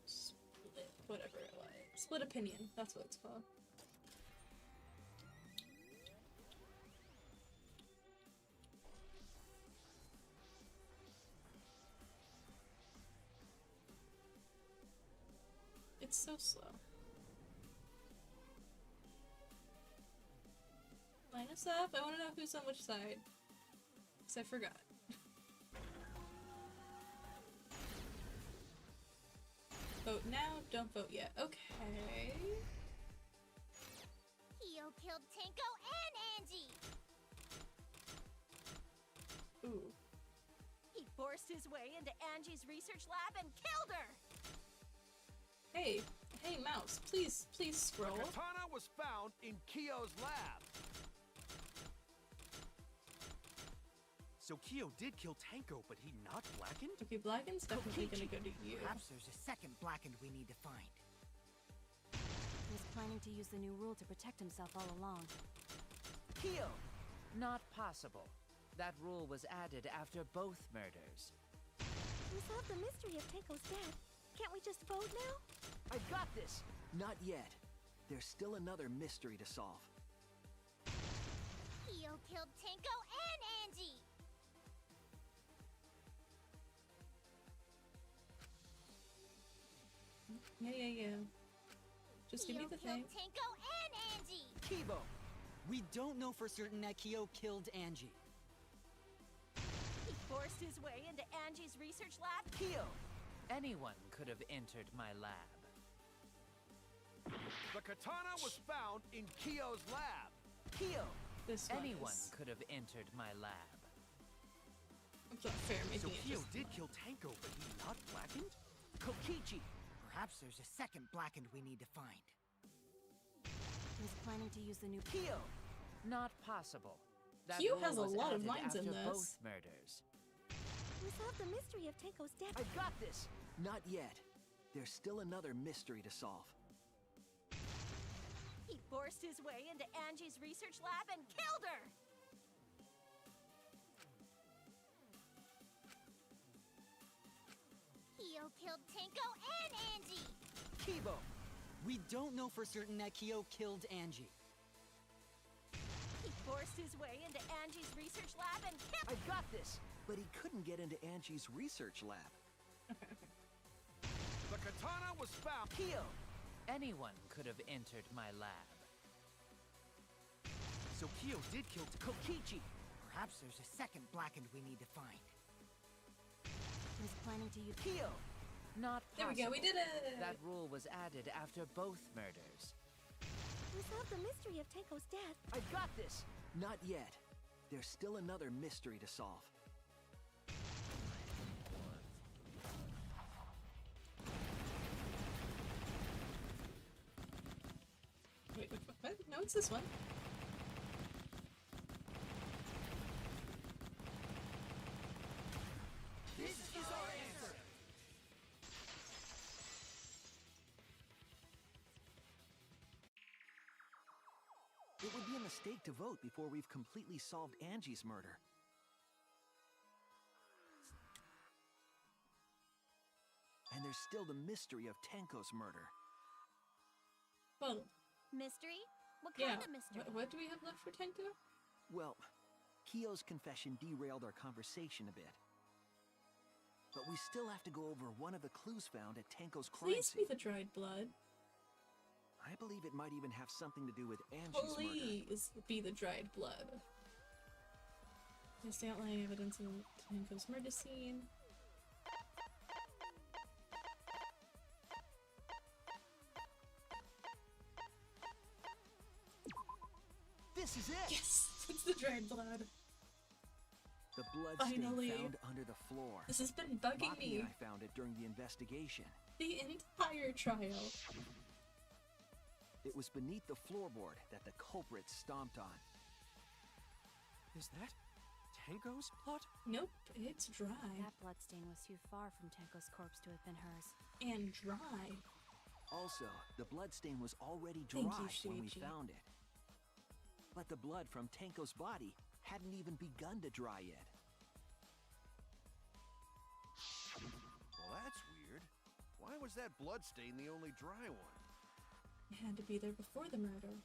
Split, whatever it was. Split opinion, that's what it's called. It's so slow. Line us up. I want to know who's on which side. Because I forgot. Vote now, don't vote yet. Okay. Kyo killed Tenko and Angie! Ooh. He forced his way into Angie's research lab and killed her! Hey, hey, mouse, please scroll. The katana was found in Kyo's lab. So Kyo did kill Tenko, but he not blackened? Okay, Blacken's definitely gonna go to you. Perhaps there's a second blackened we need to find. He was planning to use the new rule to protect himself all along. Kyo! Not possible. That rule was added after both murders. We solved the mystery of Tenko's death. Can't we just vote now? I've got this! Not yet. There's still another mystery to solve. Kyo killed Tenko and Angie! Yeah. Just give me the thing. Kyo killed Tenko and Angie! Kibo! We don't know for certain that Kyo killed Angie. He forced his way into Angie's research lab. Kyo! Anyone could have entered my lab. The katana was found in Kyo's lab. Kyo! This one Anyone is- could have entered my lab. It's not fair So making it Kyo just did one. kill Tenko, but he not blackened? Kokichi! Perhaps there's a second blackened we need to find. He was planning to use the new... Kyo! Not possible. That Q rule has a was lot of added lines in after this. both murders. We solved the mystery of Tenko's death. I've got this! Not yet. There's still another mystery to solve. He forced his way into Angie's research lab and killed her! Kyo killed Tenko and Angie! Kibo! We don't know for certain that Kyo killed Angie. He forced his way into Angie's research lab and killed— I've got this! But he couldn't get into Angie's research lab. The katana was found. Kyo! Anyone could have entered my lab. So Kyo did kill Kokichi! Perhaps there's a second Blackened we need to find. Who's planning to use Kyo! Not There we possible. go, we did it! That rule was added after both murders. We solved the mystery of Tenko's death. I've got this! Not yet. There's still another mystery to solve. Wait, what? No, it's this one. This is our answer. It would be a mistake to vote before we've completely solved Angie's murder. And there's still the mystery of Tenko's murder. Well, Mystery? What yeah. kind of mystery? What do we have left for Tenko? Well, Kyo's confession derailed our conversation a bit. But we still have to go over one of the clues found at Tenko's crime Please scene. be the dried blood. I believe it might even have something to do with Angie's murder. Please be the dried blood. There's the outlying evidence in Tenko's murder scene. This is it! Yes! It's the dried blood. The bloodstain Finally. found under the floor. This has been bugging Maki me and I found it during the investigation. the entire trial. It was beneath the floorboard that the culprit stomped on. Is that Tenko's blood? Nope, it's dry. That bloodstain was too far from Tenko's corpse to have been hers. And dry. Also, the bloodstain was already Thank dry you, when we Shuichi. found it. But the blood from Tenko's body hadn't even begun to dry yet. Well, that's weird. Why was that bloodstain the only dry one? It had to be there before the murder.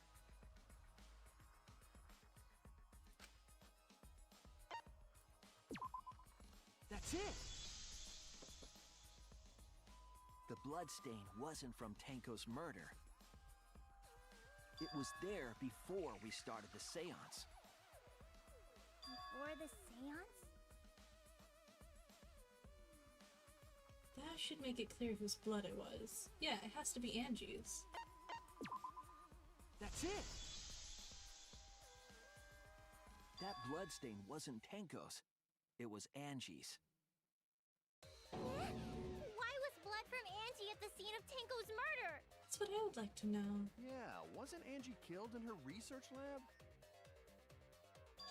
That's it! The bloodstain wasn't from Tenko's murder. It was there before we started the seance. Before the seance? That should make it clear whose blood it was. Yeah, it has to be Angie's. That's it! That bloodstain wasn't Tenko's. It was Angie's. Why was blood from Angie at the scene of Tenko's murder? That's what I would like to know. Yeah, wasn't Angie killed in her research lab?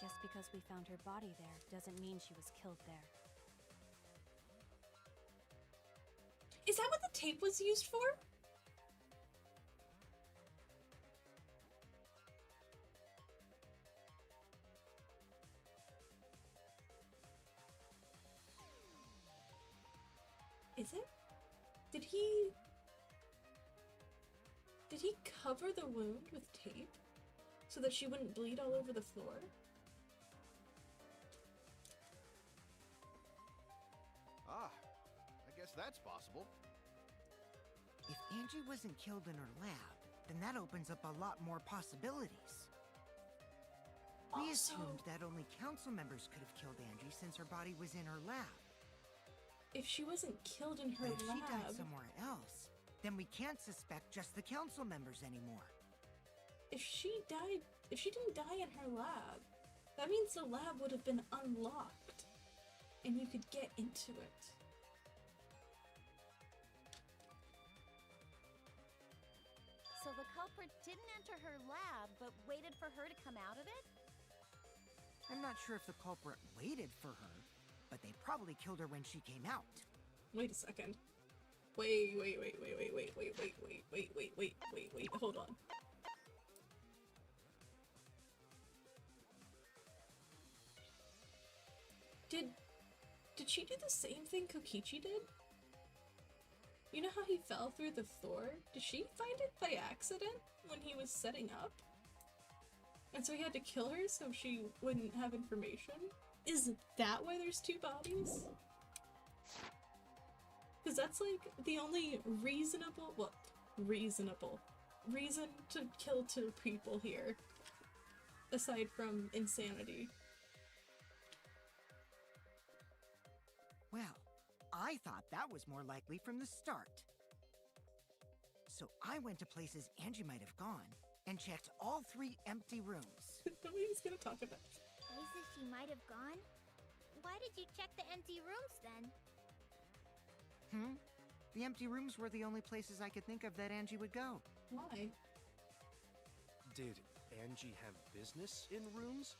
Just because we found her body there doesn't mean she was killed there. Is that what the tape was used for? Is it? Did he cover the wound with tape so that she wouldn't bleed all over the floor? Ah, I guess that's possible. If Angie wasn't killed in her lab, then that opens up a lot more possibilities. We Also- assumed that only council members could have killed Angie since her body was in her lab. If she wasn't killed in her But if she died lab, somewhere else, then we can't suspect just the council members anymore. if she didn't die in her lab, that means the lab would have been unlocked and you could get into it. So the culprit didn't enter her lab, but waited for her to come out of it? I'm not sure if the culprit waited for her, but they probably killed her when she came out. Wait a second. Wait, hold on. Did she do the same thing Kokichi did? You know how he fell through the floor? Did she find it by accident when he was setting up? And so he had to kill her so she wouldn't have information? Is that why there's two bodies? Because that's like the only reason to kill two people here. Aside from insanity. Well, I thought that was more likely from the start. So I went to places Angie might have gone and checked all 3 empty rooms. Nobody's gonna talk about Places she might have gone? Why did you check the empty rooms then? The empty rooms were the only places I could think of that Angie would go. Why? Did Angie have business in rooms?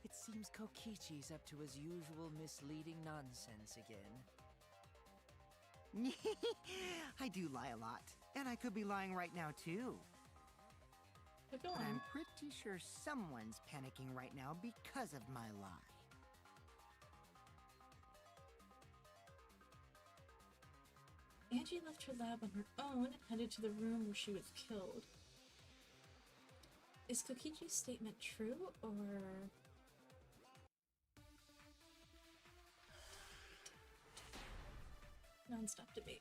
It seems Kokichi's up to his usual misleading nonsense again. I do lie a lot, and I could be lying right now too. But go But on. I'm pretty sure someone's panicking right now because of my lie. Angie left her lab on her own and headed to the room where she was killed. Is Kokichi's statement true, or... Non-stop debate.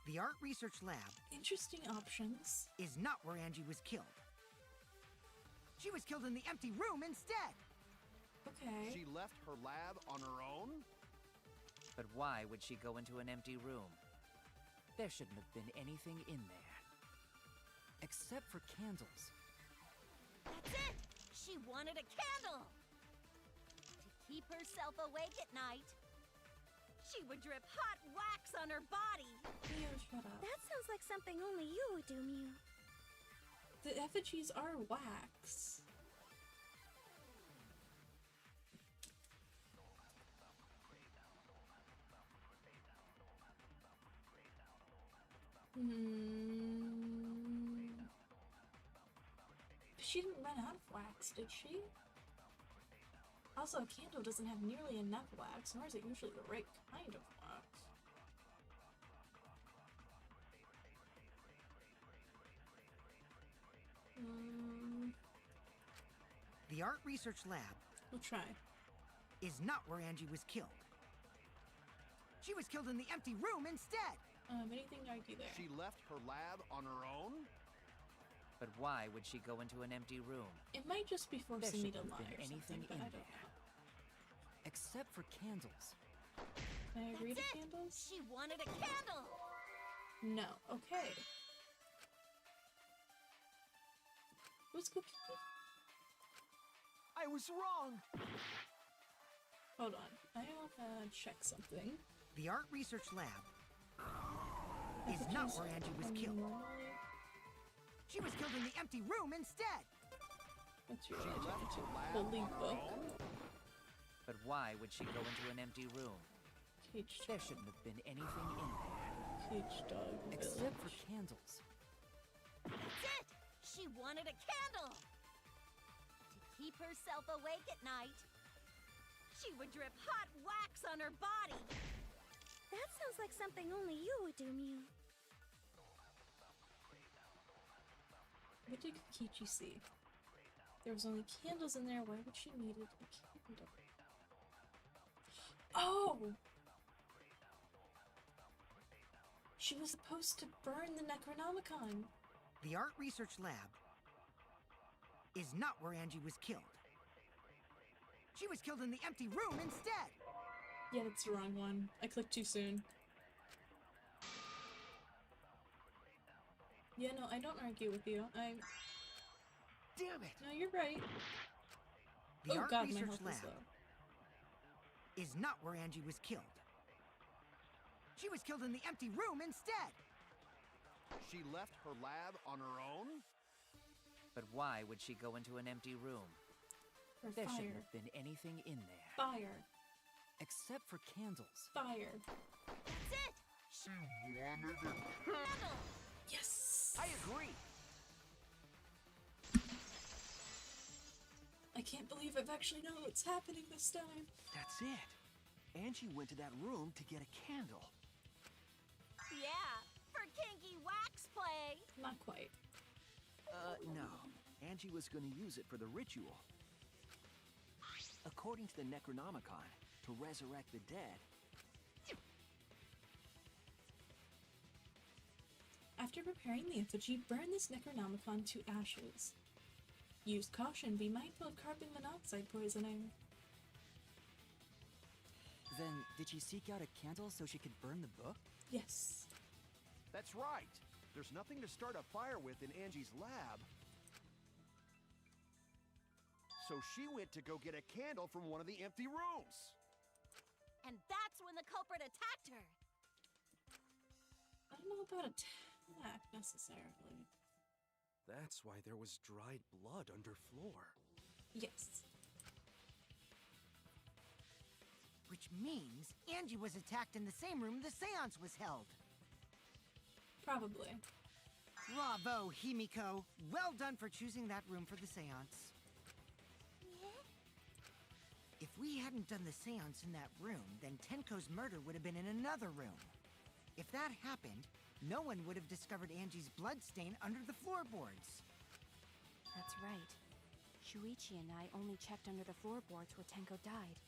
The Art Research Lab Interesting options. is not where Angie was killed. She was killed in the empty room instead! Okay. She left her lab on her own? But why would she go into an empty room? There shouldn't have been anything in there. Except for candles. That's it! She wanted a candle! To keep herself awake at night. She would drip hot wax on her body. Theo, shut up. That sounds like something only you would do, Mew. The effigies are wax. She didn't run out of wax, did she? Also, a candle doesn't have nearly enough wax, nor is it usually the right kind of wax. The Art Research Lab We'll try. is not where Angie was killed. She was killed in the empty room instead! Anything to argue there? She left her lab on her own? But why would she go into an empty room? It might just be There forcing me to shouldn't have lie been or anything something, but in I don't there. know. Except for candles. Can I agree to That's it! candles? She wanted a candle! No. Okay. What's Cookie? I was wrong! Hold on. I wanna check something. The Art Research Lab is not where Angie was killed. She was killed in the empty room instead! What's your She left adjective? her lab Holy on her book. own? But why would she go into an empty room? Cage There shouldn't have been anything in there. Cage dog. Except for village. candles. That's it! She wanted a candle! To keep herself awake at night. She would drip hot wax on her body. That sounds like something only you would do, Mew. What did Kokichi see? There was only candles in there. Why would she need a candle? Oh! She was supposed to burn the Necronomicon. The Art Research Lab is not where Angie was killed. She was killed in the empty room instead! Yeah, that's the wrong one. I clicked too soon. Yeah, no, I don't argue with you. Damn it! No, you're right. The Oh Art god, my Research health is Lab low. is not where Angie was killed. She was killed in the empty room instead! She left her lab on her own? But why would she go into an empty room? For There fire. shouldn't have been anything in there. Fire. Except for candles. Fire. That's it! She wanted it. Metal! Yes! I agree. I can't believe I've actually known what's happening this time. That's it. Angie went to that room to get a candle. Yeah, for kinky wax play! Not quite. No. Angie was going to use it for the ritual. According to the Necronomicon, to resurrect the dead. After preparing the effigy, burn this Necronomicon to ashes. Use caution, be mindful of carbon monoxide poisoning. Then, did she seek out a candle so she could burn the book? Yes. That's right. There's nothing to start a fire with in Angie's lab. So she went to go get a candle from one of the empty rooms. And that's when the culprit attacked her. I don't know about attack necessarily. That's why there was dried blood under floor. Yes. Which means Angie was attacked in the same room the seance was held. Probably. Bravo, Himiko. Well done for choosing that room for the seance. If we hadn't done the seance in that room, then Tenko's murder would have been in another room. If that happened, no one would have discovered Angie's bloodstain under the floorboards. That's right. Shuichi and I only checked under the floorboards where Tenko died.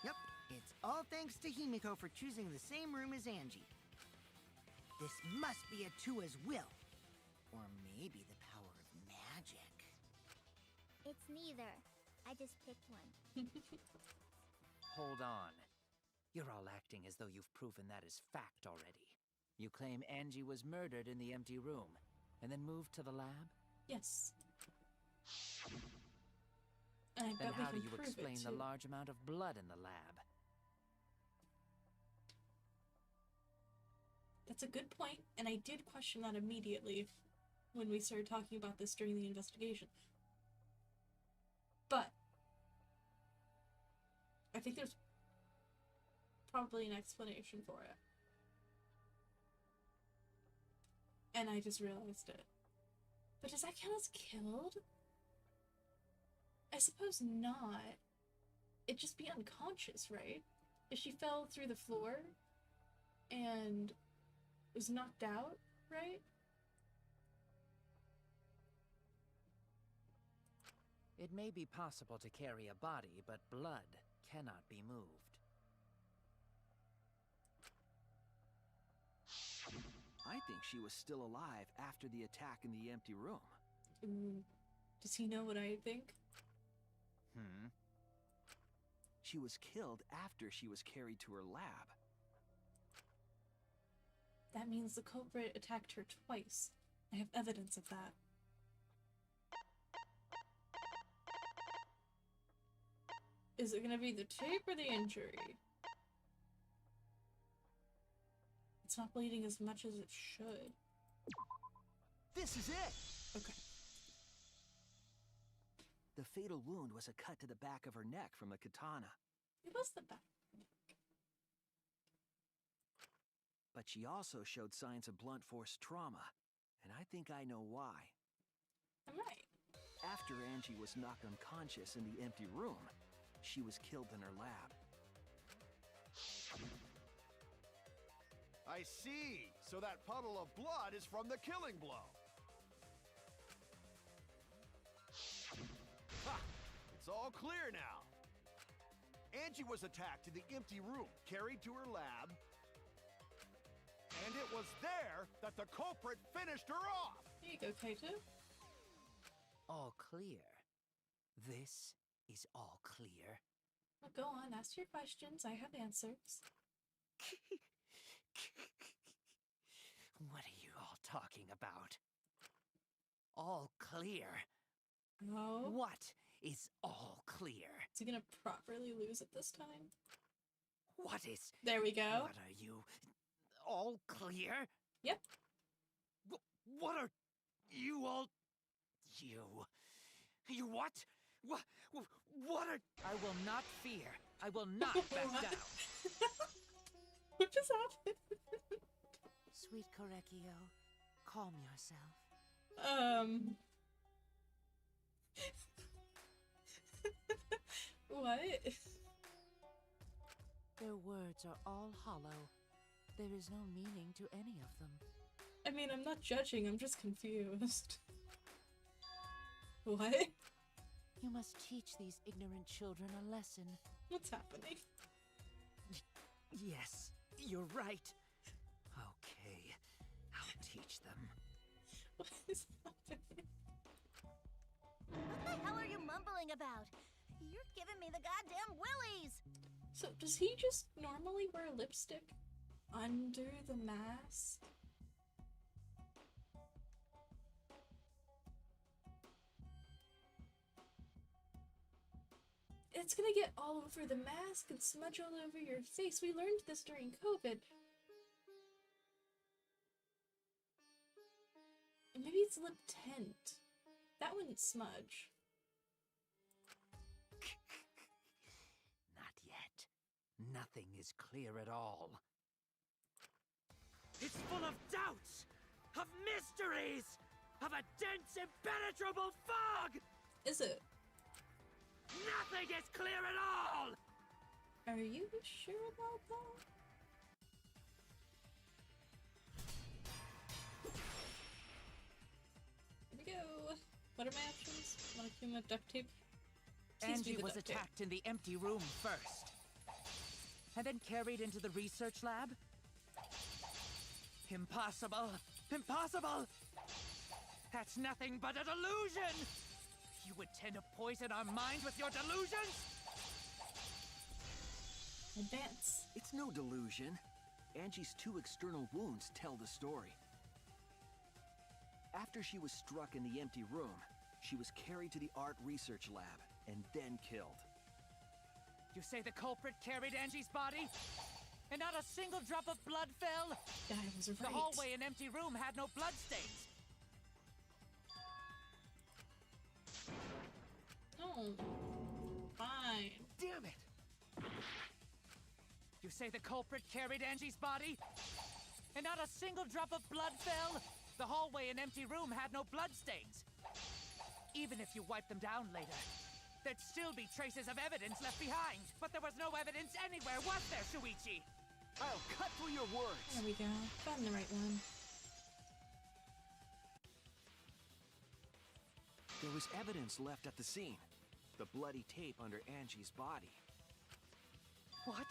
Yep, it's all thanks to Himiko for choosing the same room as Angie. This must be a Tua's will. Or maybe the power of magic. It's neither. I just picked one. Hold on. You're all acting as though you've proven that as fact already. You claim Angie was murdered in the empty room, and then moved to the lab? Yes. And I Then bet we how do can you prove explain it the too. large amount of blood in the lab? That's a good point, and I did question that immediately when we started talking about this during the investigation. But I think there's probably an explanation for it. And I just realized it. But does that count as killed? I suppose not. It'd just be unconscious, right? If she fell through the floor and was knocked out, right? It may be possible to carry a body, but blood cannot be moved. I think she was still alive after the attack in the empty room. Does he know what I think? She was killed after she was carried to her lab. That means the culprit attacked her twice. I have evidence of that. Is it gonna be the tape or the injury? It's not bleeding as much as it should. This is it! Okay. The fatal wound was a cut to the back of her neck from a katana. It was the back. But she also showed signs of blunt force trauma, and I think I know why. I'm right. After Angie was knocked unconscious in the empty room, she was killed in her lab. I see. So that puddle of blood is from the killing blow. Ha! It's all clear now. Angie was attacked in the empty room, carried to her lab, and it was there that the culprit finished her off. There you go, Kaito. All clear. This is all clear. Well, go on, ask your questions. I have answers. What are you all talking about? All clear. Oh. What is all clear? Is he gonna properly lose it this time? What is... There we go. What are you... all clear? Yep. What are you all... You... You what? What are... I will not fear. I will not back What? down. What just happened? Sweet Korekio, calm yourself. What? Their words are all hollow. There is no meaning to any of them. I mean, I'm not judging, I'm just confused. What? You must teach these ignorant children a lesson. What's happening? Yes, you're right. Okay, I'll teach them. What is happening? What the hell are you mumbling about? You're giving me the goddamn willies! So, does he just normally wear lipstick under the mask? It's gonna get all over the mask and smudge all over your face. We learned this during COVID. Maybe it's lip tint. That wouldn't smudge. Not yet. Nothing is clear at all. It's full of doubts! Of mysteries! Of a dense, impenetrable fog! Is it? Nothing is clear at all! Are you sure about that? Here we go. What are my options? Monokuma, duct tape. Please be Angie the was duct tape. attacked in the empty room first. And then carried into the research lab? Impossible! Impossible! That's nothing but a delusion! You intend to poison our minds with your delusions? Advance. It's no delusion. Angie's 2 external wounds tell the story. After she was struck in the empty room, she was carried to the art research lab and then killed. You say the culprit carried Angie's body? And not a single drop of blood fell? Guy was right. The hallway and empty room had no bloodstains. No. Fine. Damn it! You say the culprit carried Angie's body? And not a single drop of blood fell? The hallway and empty room had no bloodstains. Even if you wipe them down later, there'd still be traces of evidence left behind. But there was no evidence anywhere, was there, Shuichi? I'll cut through your words! There we go. Found the right one. There was evidence left at the scene. The bloody tape under Angie's body. What?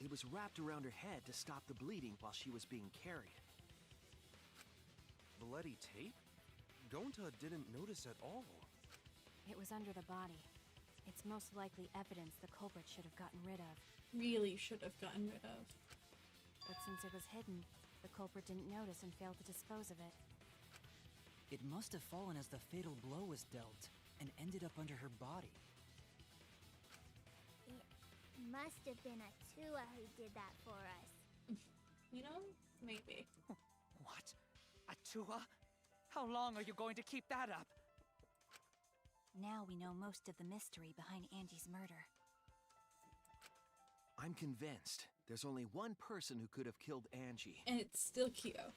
It was wrapped around her head to stop the bleeding while she was being carried. Bloody tape? Gonta didn't notice at all. It was under the body. It's most likely evidence the culprit should have gotten rid of. Really should have gotten rid of. But since it was hidden, the culprit didn't notice and failed to dispose of it. It must have fallen as the fatal blow was dealt and ended up under her body. It must have been Atua who did that for us. You know? Maybe. What? Atua? How long are you going to keep that up? Now we know most of the mystery behind Angie's murder. I'm convinced there's only one person who could have killed Angie. And it's still Kyo.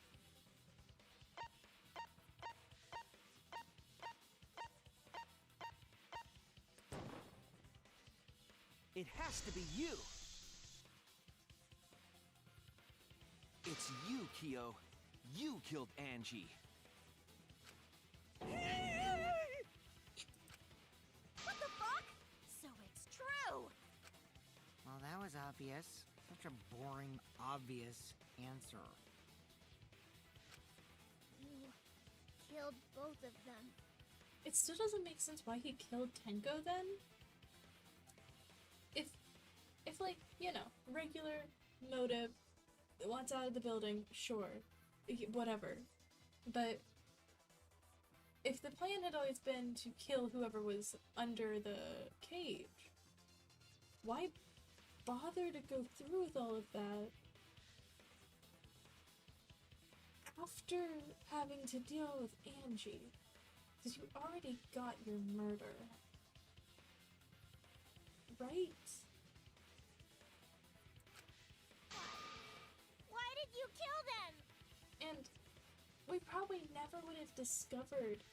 It has to be you! It's you, Kyo. You killed Angie. What the fuck? So it's true! Well, that was obvious. Such a boring, obvious answer. You killed both of them. It still doesn't make sense why he killed Tenko then. If like, you know, regular motive, wants out of the building, sure. Whatever. But if the plan had always been to kill whoever was under the cage, why bother to go through with all of that? after having to deal with Angie, because you already got your murder, right? Why did you kill them? And we probably never would have discovered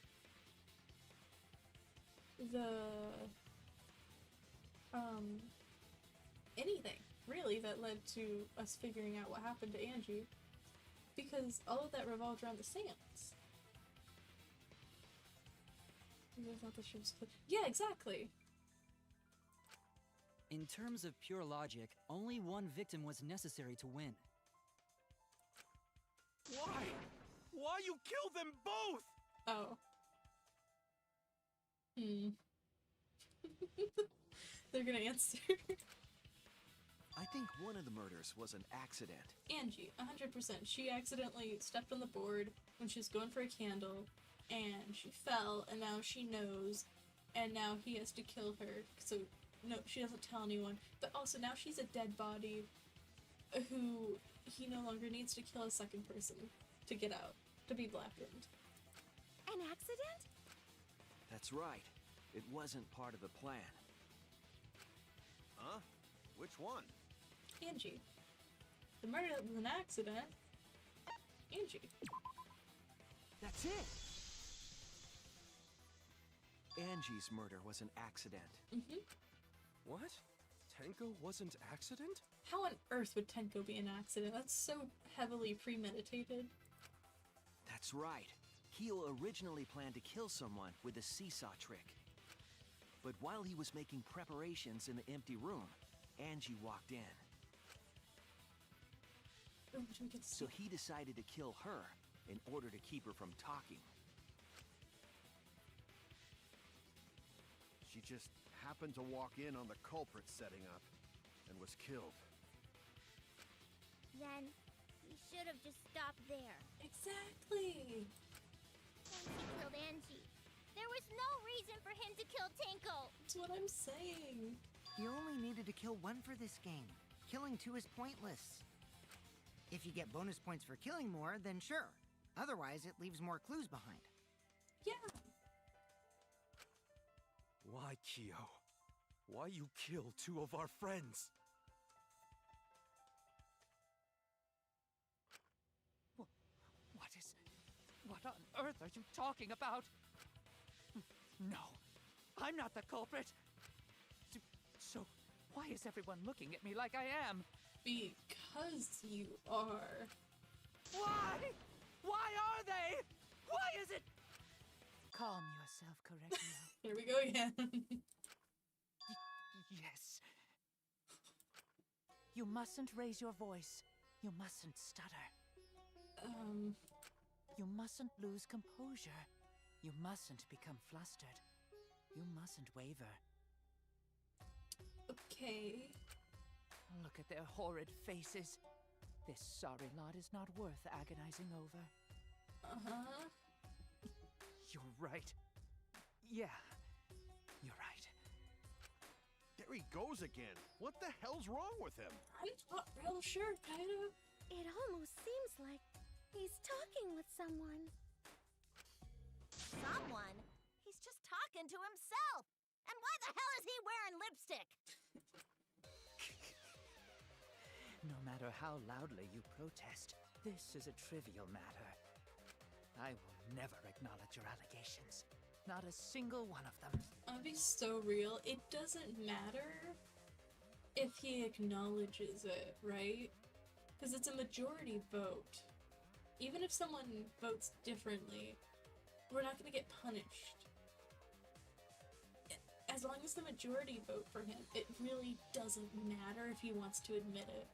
anything, really, that led to us figuring out what happened to Angie. Because all of that revolved around the seance. I thought that she was yeah, exactly. In terms of pure logic, only one victim was necessary to win. Why? Why you killed them both? Oh. They're gonna answer. I think one of the murders was an accident. Angie, 100%. She accidentally stepped on the board when she was going for a candle, and she fell, and now she knows, and now he has to kill her, so no, she doesn't tell anyone. But also now she's a dead body who he no longer needs to kill a second person to get out, to be blackened. An accident? That's right. It wasn't part of the plan. Huh? Which one? Angie. The murder that was an accident. Angie. That's it! Angie's murder was an accident. Mm-hmm. What? Tenko wasn't accident? How on earth would Tenko be an accident? That's so heavily premeditated. That's right. Kyo originally planned to kill someone with a seesaw trick. But while he was making preparations in the empty room, Angie walked in. Oh, we can see. So he decided to kill her in order to keep her from talking. She just happened to walk in on the culprit setting up and was killed. Then he should have just stopped there. Exactly. Once he killed Angie, there was no reason for him to kill Tenko. That's what I'm saying. You only needed to kill one for this game. Killing two is pointless. If you get bonus points for killing more, then sure. Otherwise, it leaves more clues behind. Yeah. Why, Kyo? Why you kill two of our friends? What on earth are you talking about? No, I'm not the culprit. So, why is everyone looking at me like I am? Because you are. Why? Why are they? Why is it? Calm yourself, Correctio. Here we go again. Yes. You mustn't raise your voice. You mustn't stutter. You mustn't lose composure. You mustn't become flustered. You mustn't waver. Okay. Look at their horrid faces. This sorry lot is not worth agonizing over. Uh-huh. You're right. Yeah, you're right. There he goes again. What the hell's wrong with him? I'm not real sure, kinda. It almost seems like he's talking with someone. Someone? He's just talking to himself. And why the hell is he wearing lipstick? No matter how loudly you protest, this is a trivial matter. I will never acknowledge your allegations. Not a single one of them. I'll be so real. It doesn't matter if he acknowledges it, right? Because it's a majority vote. Even if someone votes differently, we're not going to get punished. As long as the majority vote for him, it really doesn't matter if he wants to admit it.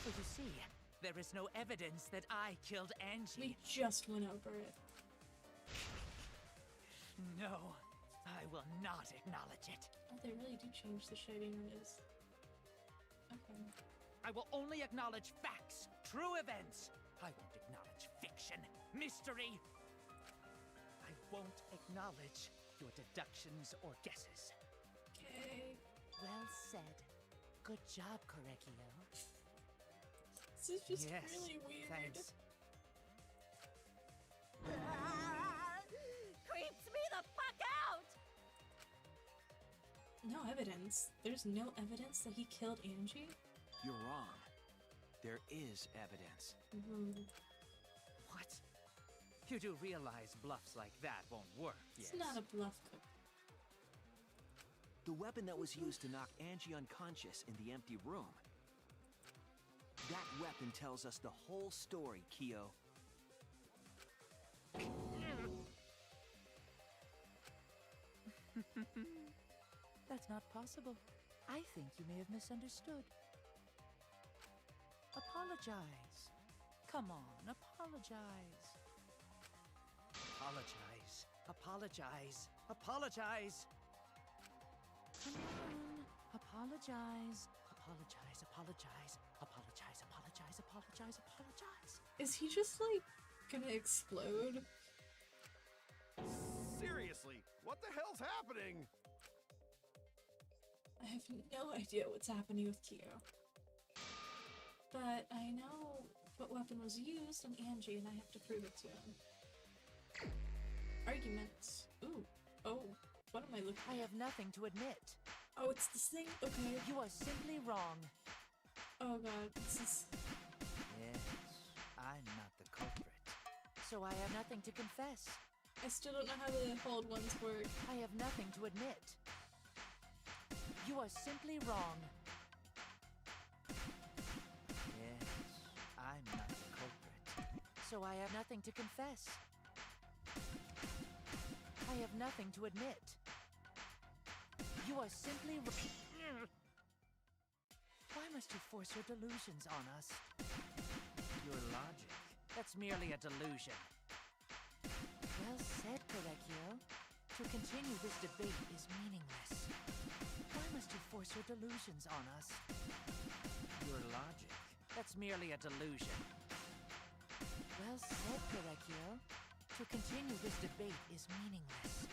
But you see, there is no evidence that I killed Angie. We just went over it. No, I will not acknowledge it. Oh, they really do change the shading on his. Okay. I will only acknowledge facts, true events. I won't acknowledge fiction, mystery. I won't acknowledge your deductions or guesses. Okay. Well said. Good job, Correcchio. This is just Yes, really weird. thanks. Creeps me the fuck out! No evidence. There's no evidence that he killed Angie? You're wrong. There is evidence. What? You do realize bluffs like that won't work, yes? It's not a bluff. The weapon that was used to knock Angie unconscious in the empty room. That weapon tells us the whole story, Kyo. That's not possible. I think you may have misunderstood. Apologize. Come on, apologize. Apologize. Apologize. Apologize. Come on, apologize. Apologize, apologize. Apologize, apologize, apologize, apologize. Is he just like gonna explode? Seriously, what the hell's happening? I have no idea what's happening with Kyo. But I know what weapon was used on Angie and I have to prove it to him. Arguments. Ooh. Oh. What am I looking at? I have nothing to admit. Oh, it's this thing? Okay. You are simply wrong. Oh god, this is... Yes, I'm not the culprit. So I have nothing to confess. I still don't know how the hold ones work. I have nothing to admit. You are simply wrong. Yes, I'm not the culprit. So I have nothing to confess. I have nothing to admit. You are simply Why must you force your delusions on us? Your logic. That's merely a delusion. Well said, Korekio. To continue this debate is meaningless. Why must you force your delusions on us? Your logic. That's merely a delusion. Well said, Korekio. To continue this debate is meaningless.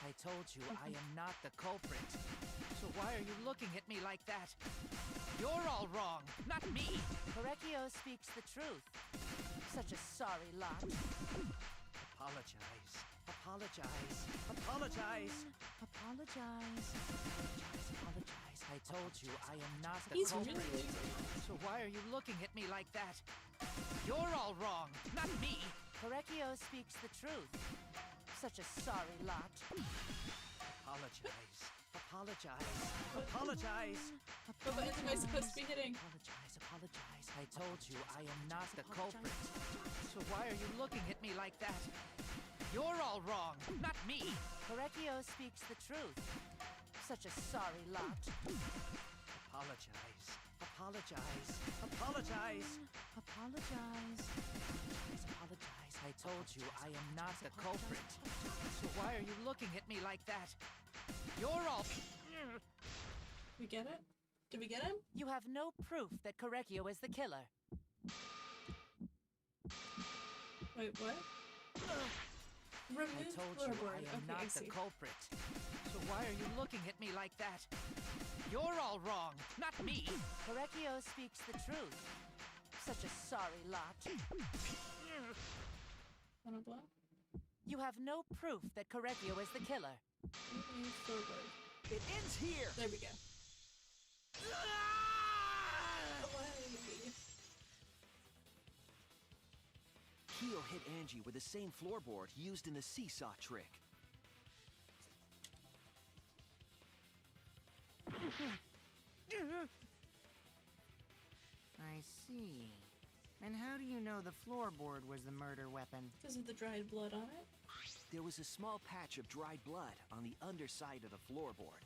I told you I am not the culprit. So why are you looking at me like that? You're all wrong, not me! Korekio speaks the truth. Such a sorry lot. Apologize. Apologize. Apologize. Apologize. Apologize. I told you I am not the He's culprit. really... So why are you looking at me like that? You're all wrong, not me! Korekio speaks the truth. Such a sorry lot. Apologize. Apologize. Apologize. What buttons am I supposed to be hitting? Apologize. Apologize. I told you I am not the culprit. So why are you looking at me like that? You're all wrong, not me! Korekio speaks the truth. Such a sorry lot. Apologize. Apologize. Apologize. Apologize. Apologize. I told you I am not the culprit. So why are you looking at me like that? You're all... We get it? Did we get him? You have no proof that Korekio is the killer. Wait, what? Remove I told you floorboard. I am Okay, not I the see. culprit. So why are you looking at me like that? You're all wrong, not me! Korekio speaks the truth. Such a sorry lot. Wanna blow? You have no proof that Korekio is the killer. Remove floorboard. It ends here! There we go. Away. Kyo hit Angie with the same floorboard used in the seesaw trick. I see. And how do you know the floorboard was the murder weapon? Because of the dried blood on it? There was a small patch of dried blood on the underside of the floorboard.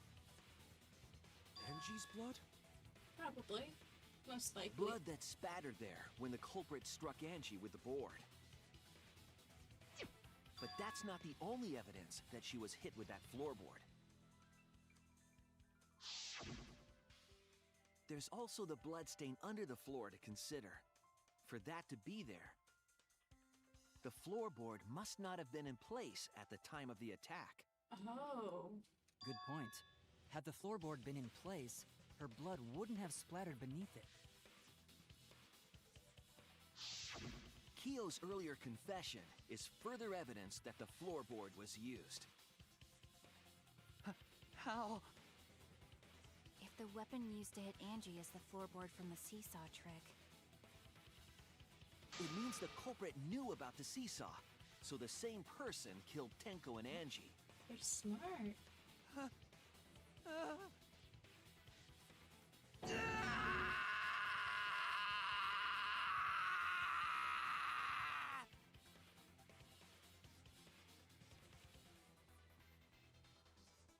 Angie's blood? Probably. Most likely. Blood that spattered there when the culprit struck Angie with the board. But that's not the only evidence that she was hit with that floorboard. There's also the bloodstain under the floor to consider. For that to be there, the floorboard must not have been in place at the time of the attack. Oh. Good point. Had the floorboard been in place, her blood wouldn't have splattered beneath it. Kyo's earlier confession is further evidence that the floorboard was used. How? If the weapon used to hit Angie is the floorboard from the seesaw trick, It means the culprit knew about the seesaw, so the same person killed Tenko and Angie. They're smart.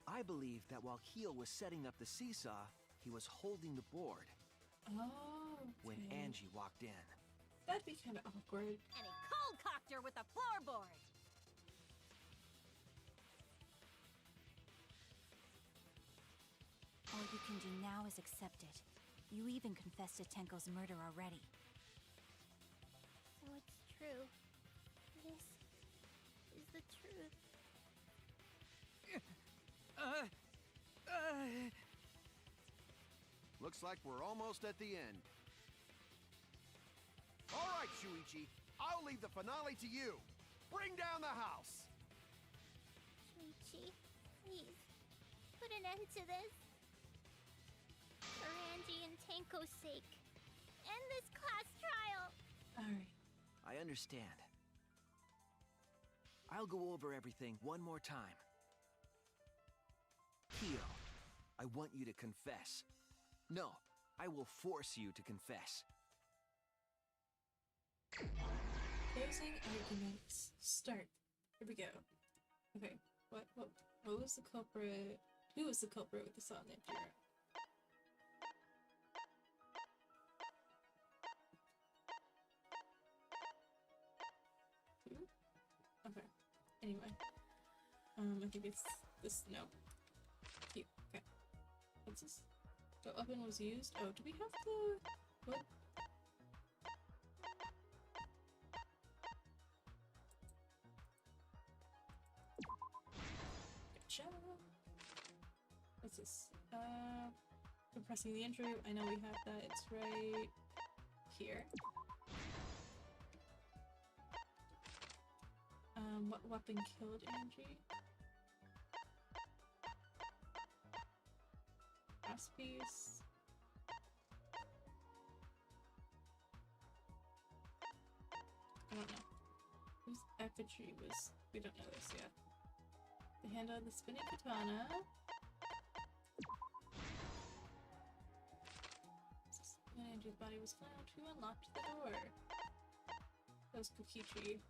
I believe that while Kyo was setting up the seesaw, he was holding the board Oh, okay. when Angie walked in. That'd be kind of awkward. And he cold-cocked her with a floorboard. all you can do now is accept it. You even confessed to Tenko's murder already. So it's true. This is the truth. Looks like we're almost at the end. All right, Shuichi. I'll leave the finale to you. Bring down the house. Shuichi, please, put an end to this. For Angie and Tenko's sake. End this class trial. Alright. I understand. I'll go over everything one more time. Kyo, I want you to confess. No, I will force you to confess. Closing arguments. Start. Here we go. Okay. What was the culprit? Who was the culprit with the saw in the empty room? Who? Okay. Anyway. I think it's this. No. Cute. Okay. What's this? The oven was used? Oh, do we have the... What? Gotcha. What's this? Compressing the injury. I know we have that. It's right here. What weapon killed Angie? Last piece. I don't know. Whose effigy was... We don't know this yet. The handle of the spinning katana. When Angie's body was found, who unlocked the door? That was Kokichi.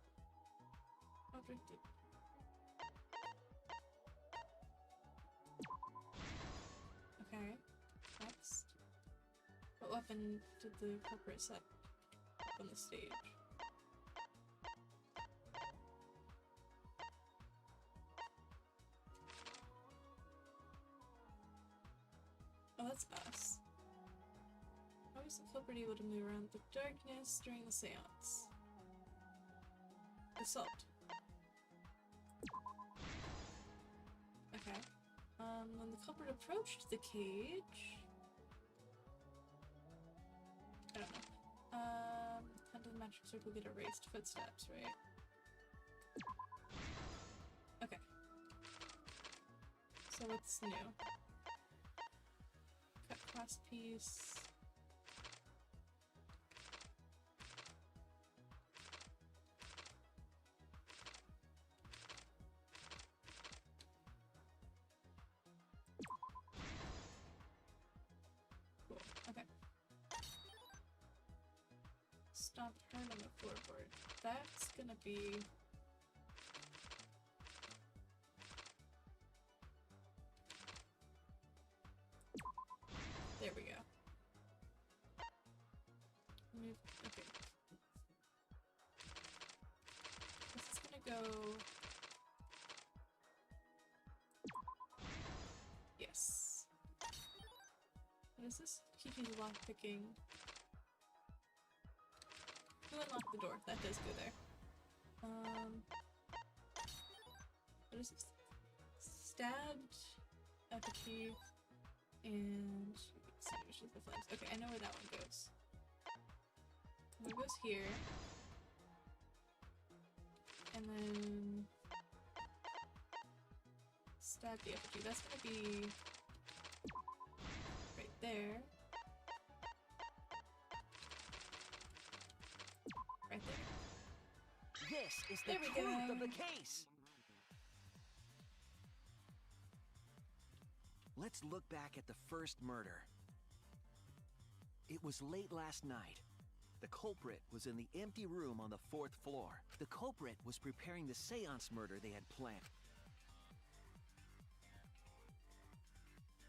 Object did. Okay. Next. What weapon did the culprit set up on the stage? Oh, that's us. How was the culprit able to move around the darkness during the seance? Assault. Okay. When the culprit approached the cage... I don't know. How did the magic circle get erased? Footsteps, right? Okay. So what's new? Cut cross piece. Cool. Okay. Stop hurt on the floorboard. That's gonna be... There we go. Move. Okay. This is gonna go. Yes. What is this? Kiki's lockpicking. Who unlocked the door? That does go there. What is this? Stabbed effigy and Extinguishes the flames. Okay, I know where that one goes. One goes here. And then stab the effigy. That's gonna be right there. Right there. This is the There we truth go. of the case. Let's look back at the first murder. It was late last night. The culprit was in the empty room on the 4th floor. The culprit was preparing the seance murder they had planned.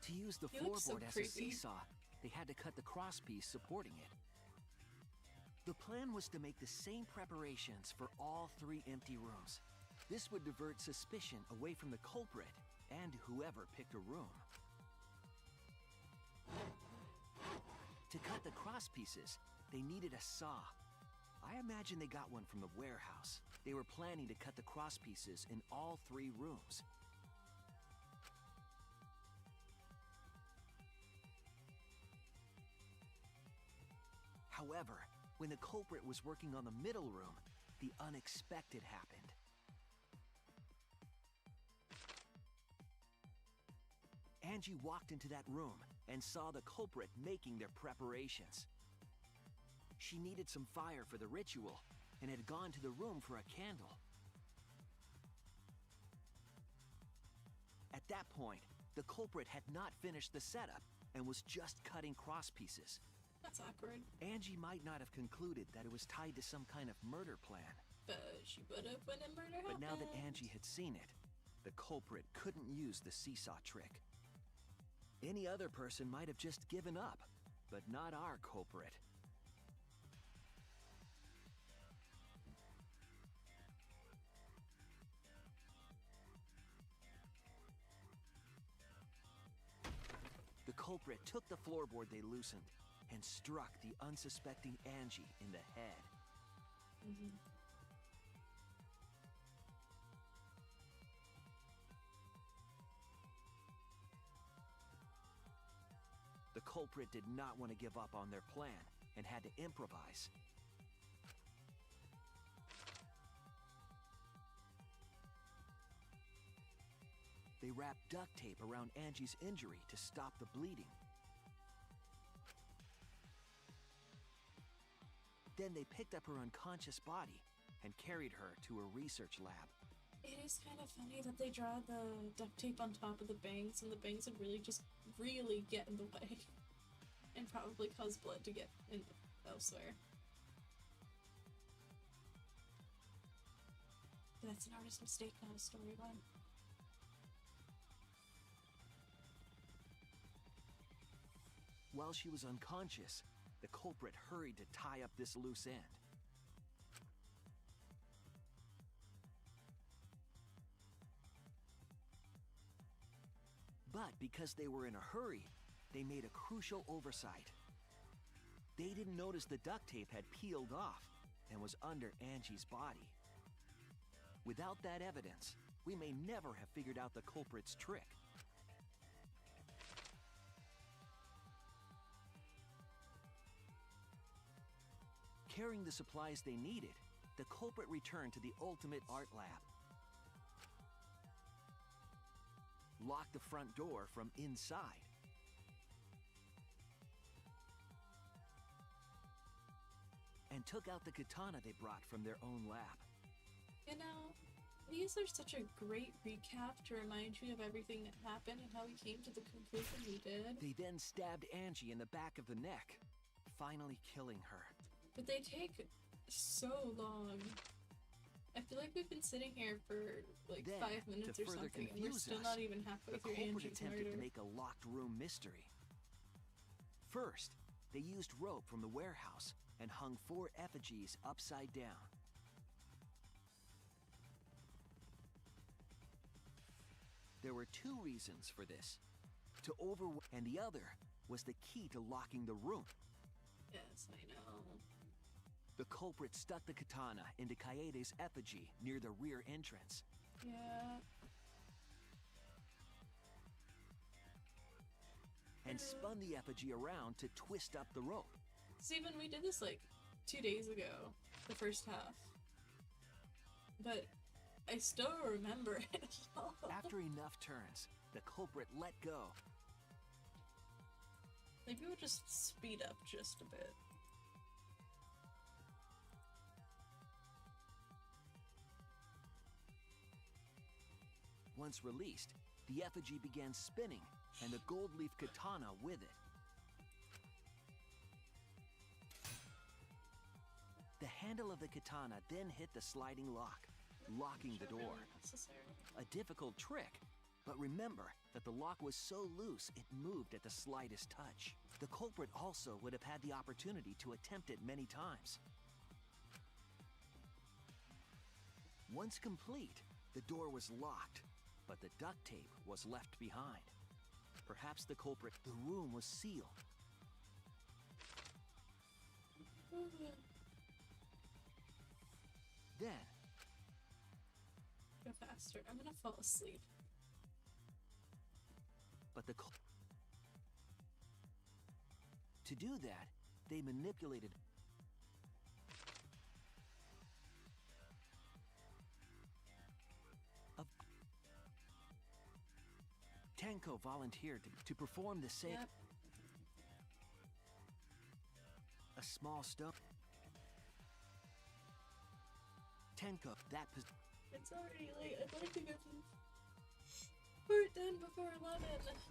To use the He looks so floorboard as a creepy. seesaw, they had to cut the crosspiece supporting it. The plan was to make the same preparations for all 3 empty rooms. This would divert suspicion away from the culprit and whoever picked a room. To cut the crosspieces, they needed a saw. I imagine they got one from the warehouse. They were planning to cut the crosspieces in all 3 rooms. However, when the culprit was working on the middle room, the unexpected happened. Angie walked into that room and saw the culprit making their preparations. She needed some fire for the ritual and had gone to the room for a candle. At that point, the culprit had not finished the setup and was just cutting crosspieces. That's awkward. Angie might not have concluded that it was tied to some kind of murder plan. But she would have when a murder happened. But now that Angie had seen it, the culprit couldn't use the seesaw trick. Any other person might have just given up, but not our culprit. The culprit took the floorboard they loosened and struck the unsuspecting Angie in the head. Mm-hmm. The culprit did not want to give up on their plan and had to improvise. They wrapped duct tape around Angie's injury to stop the bleeding. Then they picked up her unconscious body and carried her to a research lab. It is kind of funny that they draw the duct tape on top of the bangs, and the bangs would really get in the way. And probably cause blood to get in elsewhere. That's an artist's mistake, not a storyline. While she was unconscious, the culprit hurried to tie up this loose end. But because they were in a hurry, they made a crucial oversight. They didn't notice the duct tape had peeled off and was under Angie's body. Without that evidence, we may never have figured out the culprit's trick. Carrying the supplies they needed, the culprit returned to the ultimate art lab. Locked the front door from inside. And took out the katana they brought from their own lab. You know, these are such a great recap to remind you of everything that happened and how we came to the conclusion we did. They then stabbed Angie in the back of the neck, finally killing her. But they take so long. I feel like we've been sitting here for like Then, 5 minutes to or further something, and we're confuse still us, not even halfway the through culprit Angie's attempted murder. to make a locked room mystery. First, they used rope from the warehouse and hung 4 effigies upside down. There were 2 reasons for this. And the other was the key to locking the room. Yes, I know. The culprit stuck the katana into Kaede's effigy near the rear entrance. Yeah. and spun the effigy around to twist up the rope. Steven, we did this like 2 days ago, the first half. But I still remember it all. After enough turns, the culprit let go. Maybe we'll just speed up just a bit. Once released, the effigy began spinning, and the gold leaf katana with it. The handle of the katana then hit the sliding lock, locking the door. A difficult trick, but remember that the lock was so loose it moved at the slightest touch. The culprit also would have had the opportunity to attempt it many times. Once complete, the door was locked, but the duct tape was left behind. Perhaps the culprit, the room was sealed. Then, go faster. I'm gonna fall asleep. But to do that, they manipulated Tenko volunteered to perform the same. Yep. A small stone. Tenko, that it's already late. I'd like to go to part done before 11.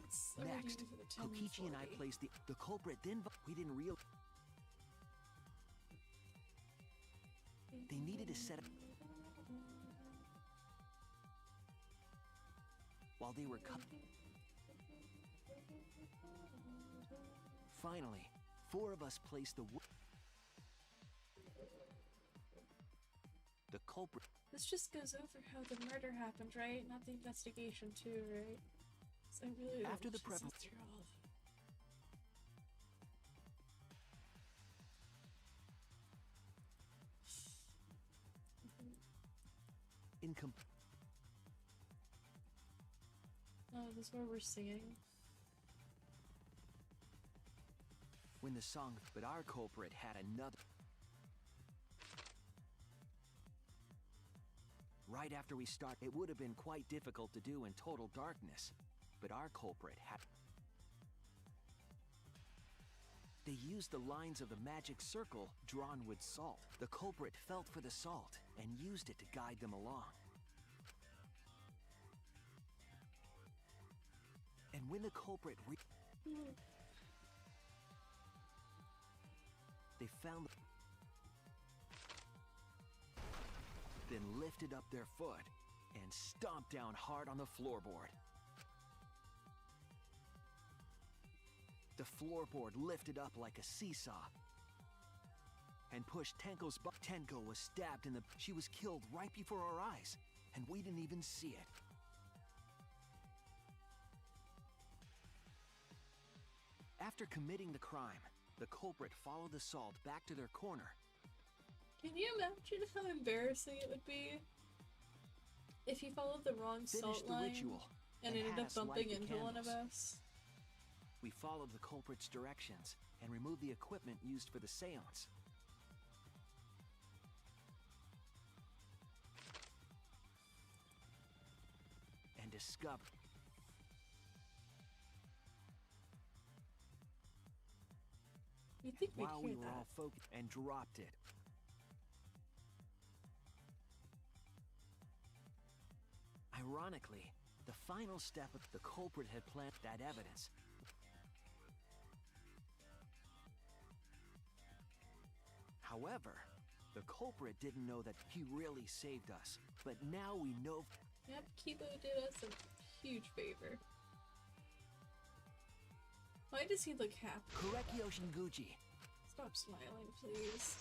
It's next, for the Kokichi and I placed the culprit. Then we didn't realize they needed to set up while they were cut. Finally, 4 of us placed the culprit. This just goes over how the murder happened, right? Not the investigation too, right? So I really After the through all of it. Oh, this is where we're singing. When the song, but our culprit had another. Right after we start, it would have been quite difficult to do in total darkness, but our culprit had. They used the lines of the magic circle drawn with salt. The culprit felt for the salt and used it to guide them along. And when the culprit they found then lifted up their foot and stomped down hard on the floorboard. The floorboard lifted up like a seesaw and pushed Tenko's butt. Tenko was stabbed in the. She was killed right before our eyes, and we didn't even see it. After committing the crime, the culprit followed the salt back to their corner. Can you imagine how embarrassing it would be if he followed the wrong salt line and ended up bumping into one of us? We followed the culprit's directions and removed the equipment used for the seance. And discovered. You'd think we'd While hear we were that. all focused and dropped it. Ironically, the final step of the culprit had planted that evidence. However, the culprit didn't know that he really saved us. But now we know. Yep, Kibo did us a huge favor. Why does he look happy? Korekyo Shinguchi. Stop smiling, please.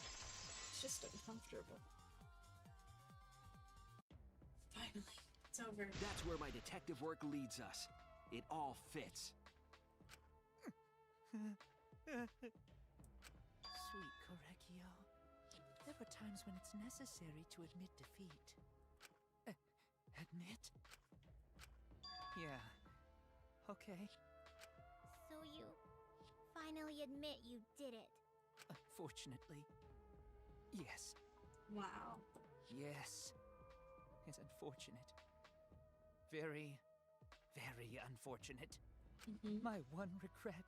It's just uncomfortable. Finally, it's over. That's where my detective work leads us. It all fits. Sweet Korekyo. There were times when it's necessary to admit defeat. Admit? Yeah. Okay. So you finally admit you did it. Unfortunately, yes. Wow. Yes. It's unfortunate. Very, very unfortunate. My one regret,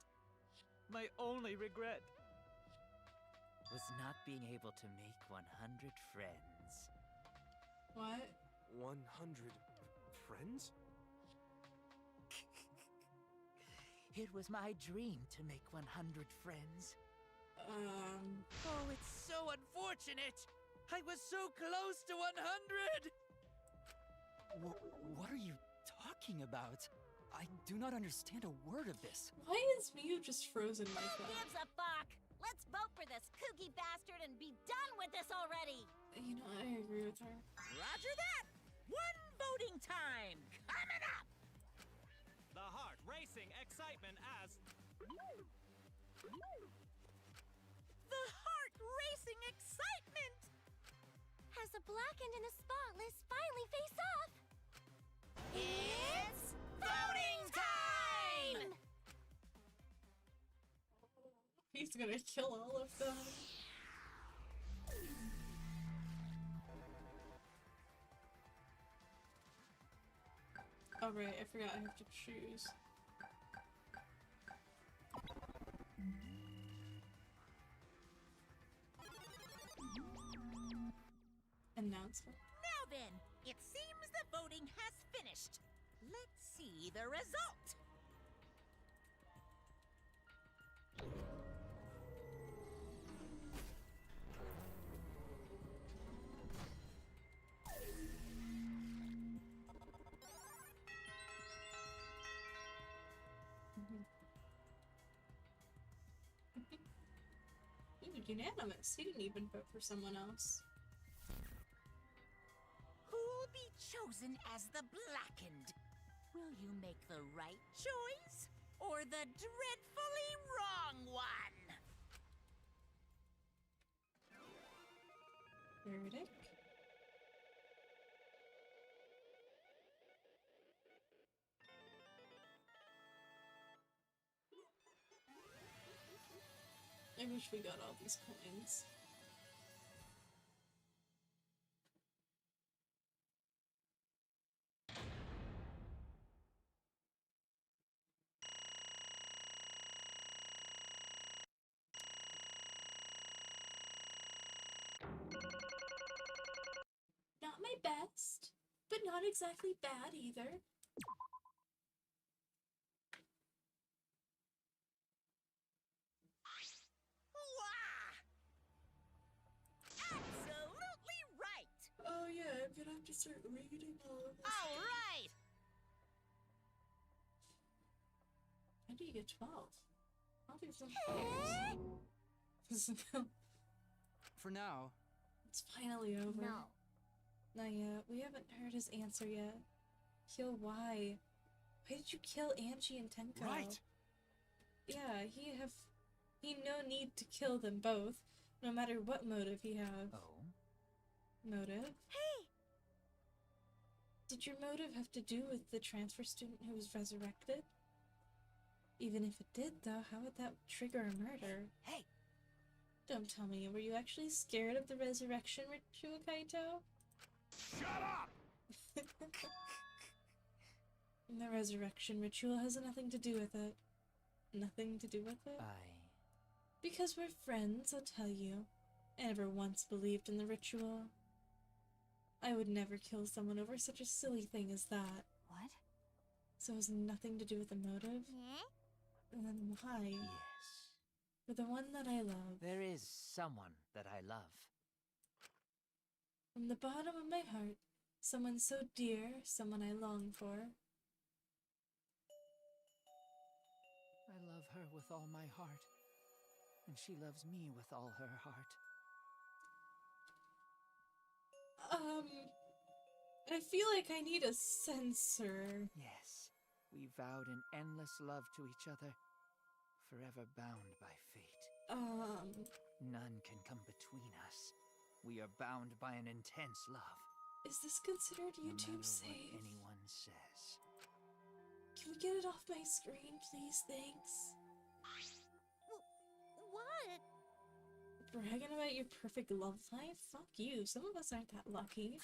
my only regret, Was not being able to make 100 friends. What? 100 friends? It was my dream to make 100 friends. Oh, it's so unfortunate! I was so close to 100! What are you talking about? I do not understand a word of this. Why is Miu just frozen like Who that? gives a fuck? Let's vote for this kooky bastard and be done with this already! You know, I agree with her. Roger that! One voting time coming up! The heart racing excitement as The heart racing excitement! As the blackened and the spotless finally face off, it's voting time! He's gonna kill all of them. Oh right, I forgot I have to choose. Announcement. Now then, it seems the voting has finished. Let's see the result. Ooh, unanimous. He didn't even vote for someone else. Who'll be chosen as the blackened? Will you make the right choice or the dreadfully wrong one? Verdict? I wish we got all these coins. Not my best, but not exactly bad either. Absolutely right! Oh yeah, I'm gonna have to start reading all of this. All right! How do you get 12? I'll do some For now, It's finally over. No. Not yet. We haven't heard his answer yet. Kill why? Why did you kill Angie and Tenko? Right! Yeah, he no need to kill them both, no matter what motive he have. Oh? Motive? Hey! Did your motive have to do with the transfer student who was resurrected? Even if it did, though, how would that trigger a murder? Hey! Don't tell me, were you actually scared of the resurrection ritual, Kaito? Shut up! The resurrection ritual has nothing to do with it. Nothing to do with it? Because we're friends, I'll tell you. I never once believed in the ritual. I would never kill someone over such a silly thing as that. What? So it has nothing to do with the motive? Yeah? Then why? Yes. For the one that I love. There is someone that I love. From the bottom of my heart, someone so dear, someone I long for. I love her with all my heart, and she loves me with all her heart. I feel like I need a censor. Yes, we vowed an endless love to each other, forever bound by fate. None can come between us. We are bound by an intense love. Is this considered No YouTube matter safe? what anyone says. Can we get it off my screen, please? Thanks. What? Bragging about your perfect love life? Fuck you. Some of us aren't that lucky.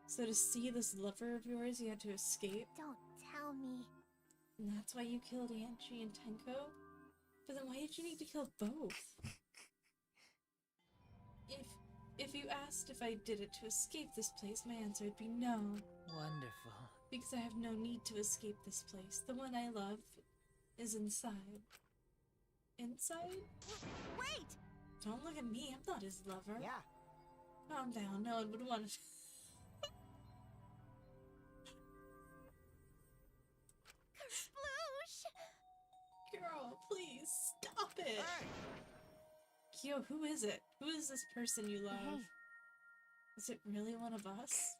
So to see this lover of yours, you had to escape? Don't tell me. And that's why you killed Angie and Tenko? But then why did you need to kill both? If you asked if I did it to escape this place, my answer would be no. Wonderful. Because I have no need to escape this place. The one I love is inside. Inside? Wait! Don't look at me, I'm not his lover. Yeah. Calm down, no one would want to... Sploosh! Girl, please, stop it! Hey! Kyo, who is it? Who is this person you love? Hey. Is it really one of us?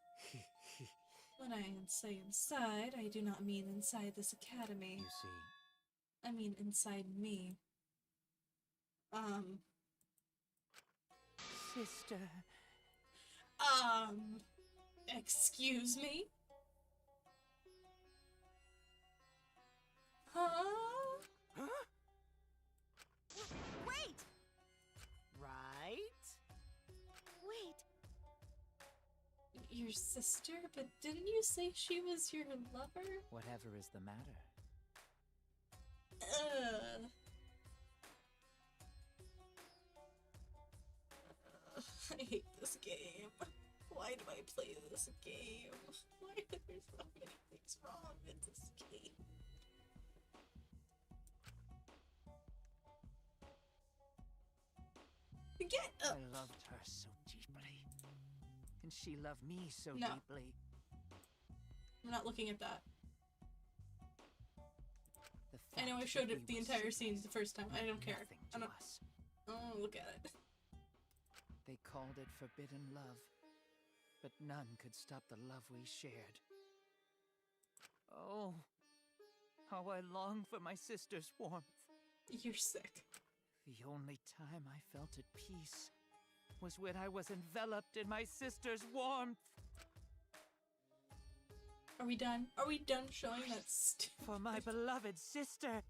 When I say inside, I do not mean inside this academy. You see, I mean inside me. sister. Excuse me? Huh? Huh? Wait! Right? Wait. Your sister? But didn't you say she was your lover? Whatever is the matter? I hate this game. Why do I play this game? Why are there so many things wrong with this game? Get up! I loved her so deeply. And she loved me so No. deeply. I'm not looking at that. The I know I fact showed that it we the were entire siblings scene the first time. I don't meant care. nothing I to don't. us. Oh, look at it. They called it forbidden love, but none could stop the love we shared. Oh, how I long for my sister's warmth. You're sick. The only time I felt at peace was when I was enveloped in my sister's warmth. Are we done? Are we done showing that For my beloved sister.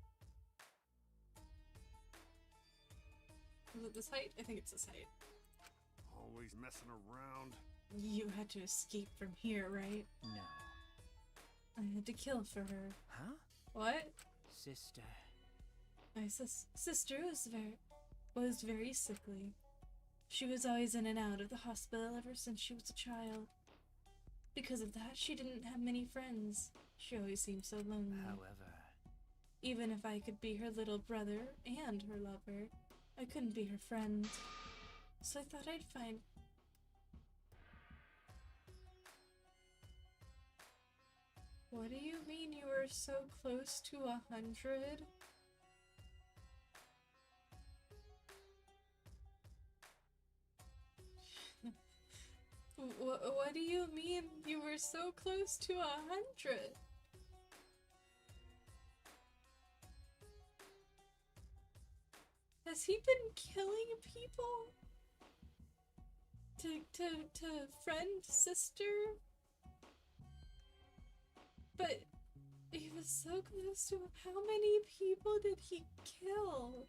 Is it this height? I think it's this height. Always messing around. You had to escape from here, right? No. I had to kill for her. Huh? What? Sister. My sister was very sickly. She was always in and out of the hospital ever since she was a child. Because of that, she didn't have many friends. She always seemed so lonely. However, Even if I could be her little brother and her lover, I couldn't be her friend. So I thought I'd find... What do you mean you were so close to 100? What do you mean you were so close to 100? Has he been killing people? To friend, sister? But he was so close to how many people did he kill?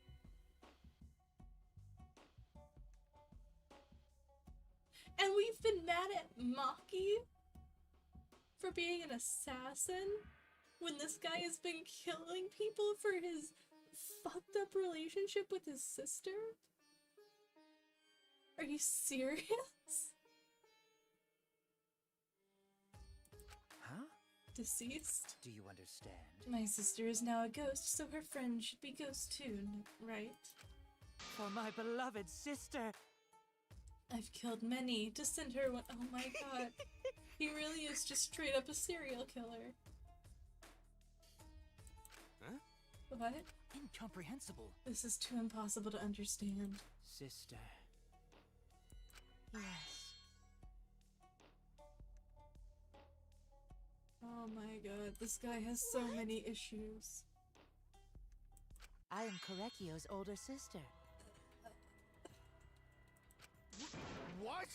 And we've been mad at Maki for being an assassin when this guy has been killing people for his fucked up relationship with his sister? Are you serious? huh? Deceased? Do you understand? My sister is now a ghost, so her friend should be ghost too, right? For my beloved sister! I've killed many to send her one. Oh my god. He really is just straight up a serial killer. Huh? What? Incomprehensible. This is too impossible to understand. Sister. Yes. Oh my god, this guy has so many issues. I am Korekio's older sister. What?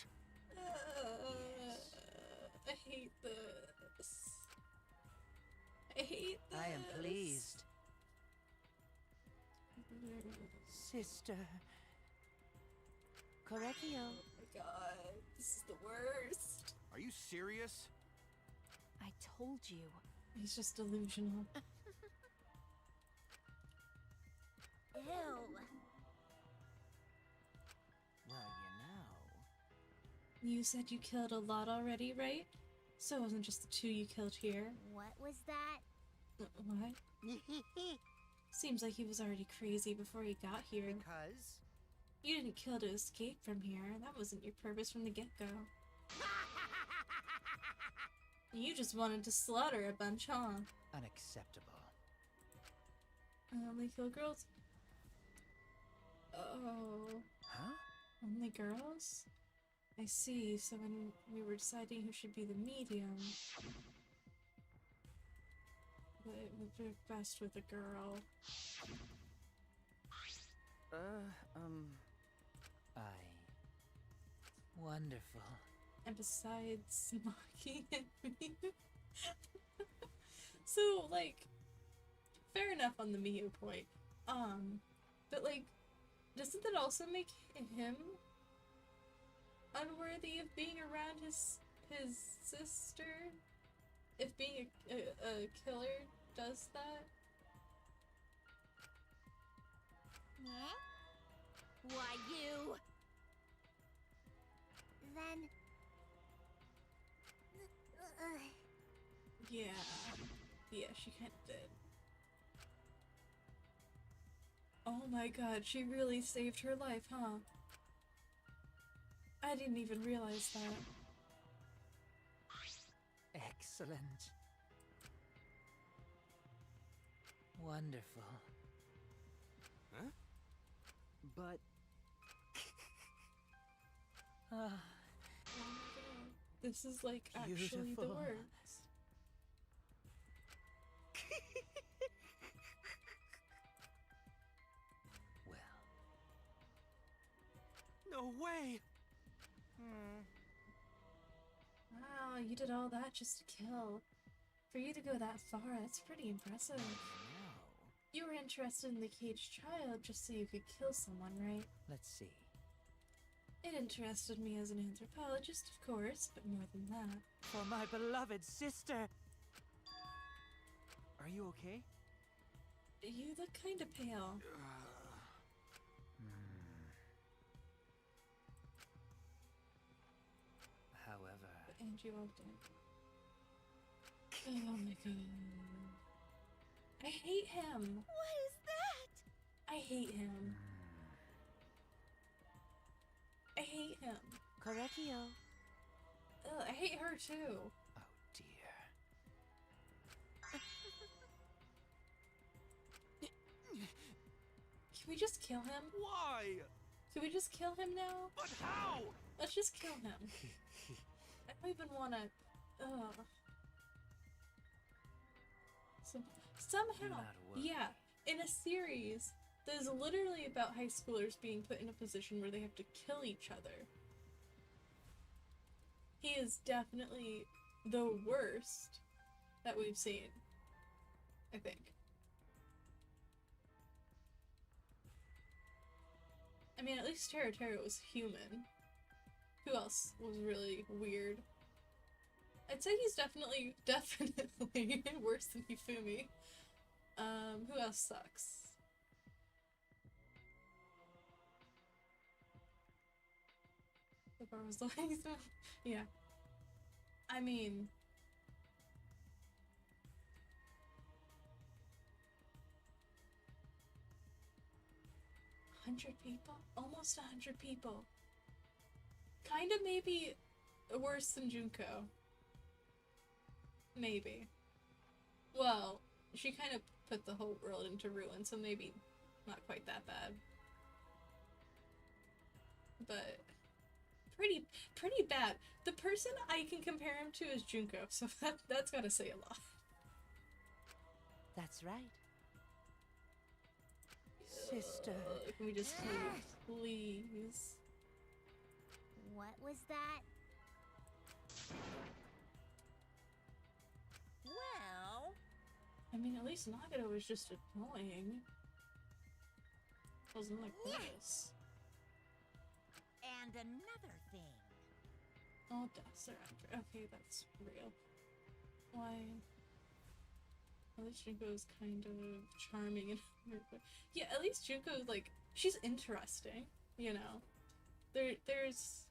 I hate this. hate this. I am pleased. Sister. Correctio. Oh my god, this is the worst. Are you serious? I told you. He's just delusional. Ew. Well, You said you killed a lot already, right? So it wasn't just the 2 you killed here. What was that? What? Seems like he was already crazy before he got here. Because? You didn't kill to escape from here. That wasn't your purpose from the get-go. You just wanted to slaughter a bunch, huh? unacceptable. Only kill girls? Oh. Huh? Only girls? I see, so when we were deciding who should be the medium, it would be best with a girl. Wonderful. And besides mocking at me. So, like, fair enough on the Miyu point. But like, doesn't that also make him unworthy of being around his sister? If being a killer does that? Yeah? Why, you... Then... Yeah, she kinda did. Oh my god, she really saved her life, huh? I didn't even realize that. Excellent. Wonderful. Huh? But Oh my god. This is like actually the Beautiful. worst. Well, No way! Wow, you did all that just to kill. For you to go that far, that's pretty impressive. no. You were interested in the caged child just so you could kill someone, right? Let's see. It interested me as an anthropologist, of course, but more than that. For my beloved sister! are you okay? You look kinda pale. However, And you walked in. Oh my god. I hate him! What is that? I hate him. I hate him. Correccio. Ugh, I hate her too. oh dear. Can we just kill him? Why? Can we just kill him now? But how? Let's just kill him. I don't even wanna... Ugh. Somehow, not worry. yeah, in a series that is literally about high schoolers being put in a position where they have to kill each other, he is definitely the worst that we've seen, I think. I mean, at least Tera was human. Who else was really weird? I'd say he's definitely worse than Hifumi. Who else sucks? The bar was like, yeah. I mean... 100 people? Almost 100 people. Kinda maybe worse than Junko. Maybe. Well, she kind of put the whole world into ruin, so maybe not quite that bad. But pretty bad. The person I can compare him to is Junko, so that's gotta say a lot. That's right. Sister. Can we just please? What was that? Well, I mean, at least Nagito was just annoying. Wasn't like this. And another thing. Oh, deaths are after. Okay, that's real. Why? At least Junko's kind of charming and yeah, at least Junko's like, she's interesting, you know. There's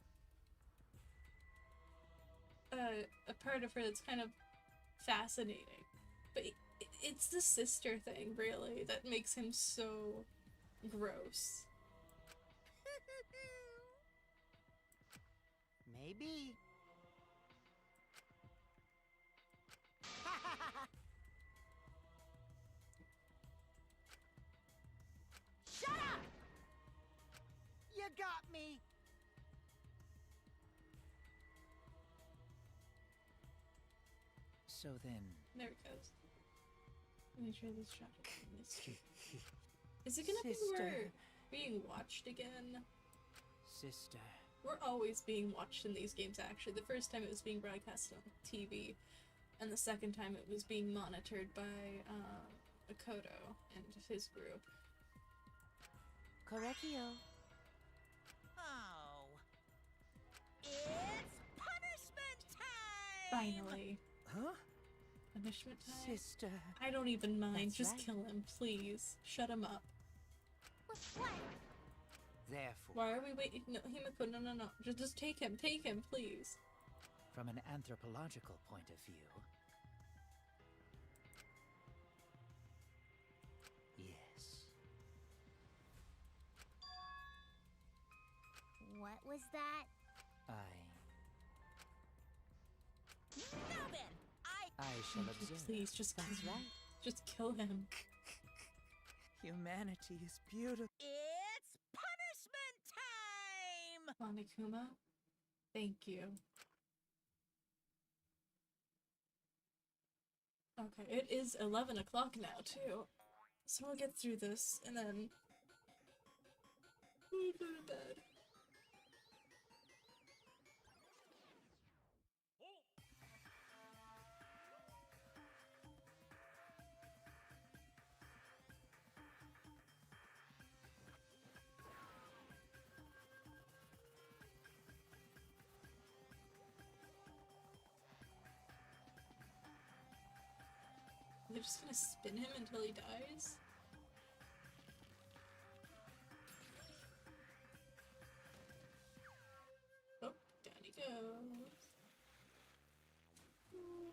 a part of her that's kind of fascinating, but it's the sister thing really that makes him so gross. Maybe. Shut up! You got me! So then... There it goes. Let me try this shot. Is it gonna be we're being watched again? Sister. We're always being watched in these games, actually. The first time it was being broadcast on TV, and the second time it was being monitored by Akoto and his group. Correcchio. Oh. It's punishment time! Finally. Huh? Punishment time? Sister. I don't even mind. That's Just right. kill him, please. Shut him up. What? Therefore, Why are we waiting? No, Himiko, no. Just take him, please. from an anthropological point of view... Yes. What was that? Now then, I shall observe. Please, just kill That's him. right. Just kill him. Humanity is beautiful. It's punishment time! Monokuma, thank you. Okay, it is 11 o'clock now, too. So we'll get through this, and then... we'll go to bed. They're just gonna spin him until he dies? Oh, down he goes. Ooh.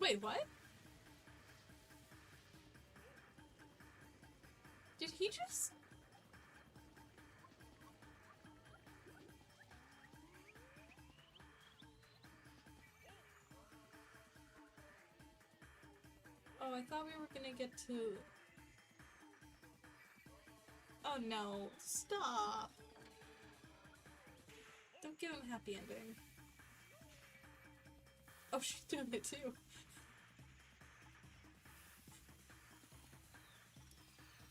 Wait, what? Did he just... Oh, I thought we were gonna get to... Oh no, stop! Don't give him a happy ending. Oh, she's doing it too.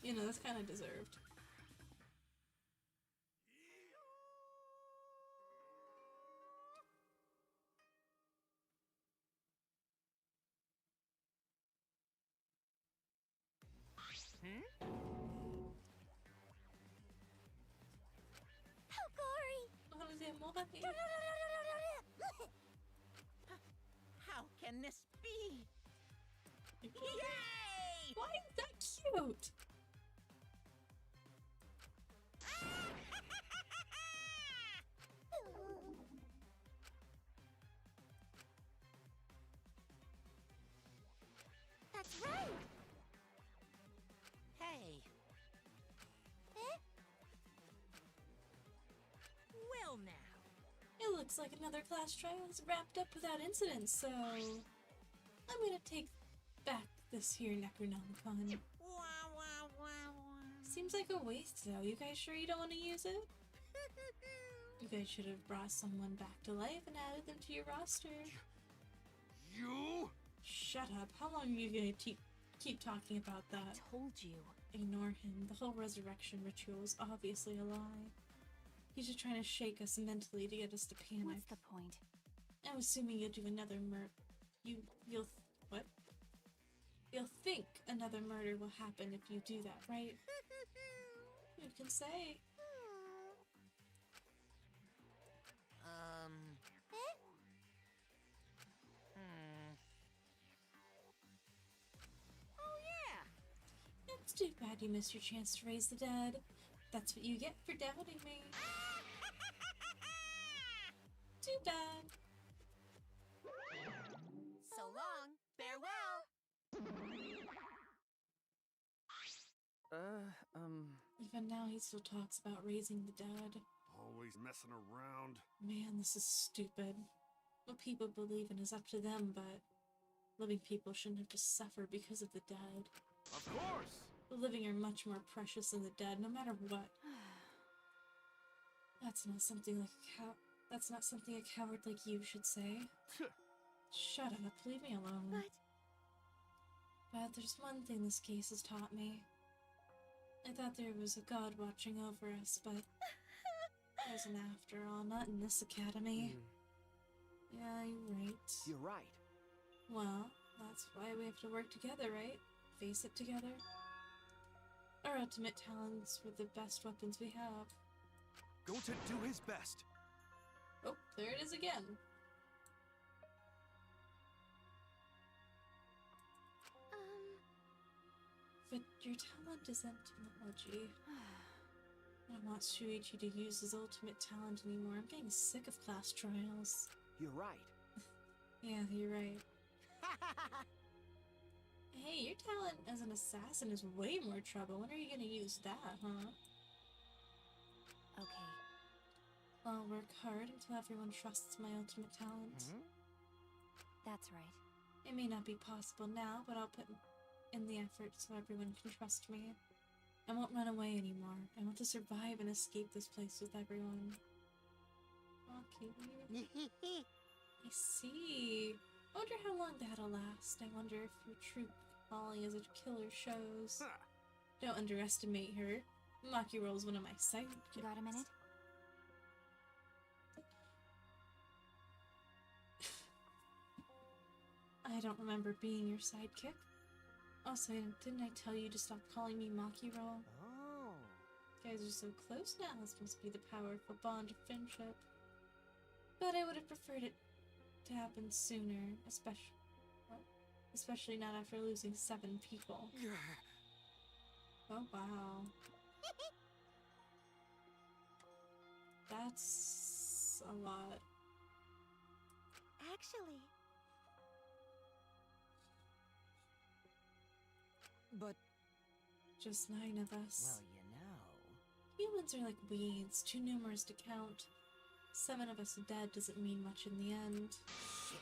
You know, that's kind of deserved. Oh, gory! How can this be? Yay! Why is that cute? That's right! Hey, Eh? well now. It looks like another class trial is wrapped up without incident, so... I'm gonna take back this here Necronomicon. Wah, wah, wah, wah. Seems like a waste though. You guys sure you don't want to use it? You guys should have brought someone back to life and added them to your roster. You Shut up. How long are you gonna keep talking about that? I told you. Ignore him. The whole resurrection ritual is obviously a lie. He's just trying to shake us mentally to get us to panic. What's the point? I'm assuming you'll do another what? You'll think another murder will happen if you do that, right? You can say. Oh, yeah. It's too bad you missed your chance to raise the dead. That's what you get for doubting me. Too bad. So long. Farewell. Even now he still talks about raising the dead. Always messing around. Man, this is stupid. What people believe in is up to them, but living people shouldn't have to suffer because of the dead. Of course! The living are much more precious than the dead, no matter what. That's not something a coward like you should say. Shut up, leave me alone. But there's one thing this case has taught me. I thought there was a god watching over us, but there isn't after all, not in this academy. Yeah, you're right. You're right. Well, that's why we have to work together, right? Face it together. Our ultimate talents were the best weapons we have. Go to do his best. Oh, there it is again. But your talent is entomology. I don't want Shuichi to use his ultimate talent anymore. I'm getting sick of class trials. You're right. Yeah, you're right. Hey, your talent as an assassin is way more trouble. When are you gonna use that, huh? Okay. I'll work hard until everyone trusts my ultimate talent. That's right. It may not be possible now, but I'll put in the effort so everyone can trust me. I won't run away anymore. I want to survive and escape this place with everyone. Okay. I see. I wonder how long that'll last. I wonder if your true calling as a killer shows. Don't underestimate her. Maki Roll's one of my sidekicks. Got a minute? I don't remember being your sidekick. Also, didn't I tell you to stop calling me Maki Roll? Oh. You guys are so close now. This must be the powerful bond of friendship. But I would have preferred it to happen sooner, especially not after losing 7 people. Oh wow. That's a lot. Actually, But just 9 of us. Well, you know. Humans are like weeds, too numerous to count. 7 of us dead doesn't mean much in the end. Shit.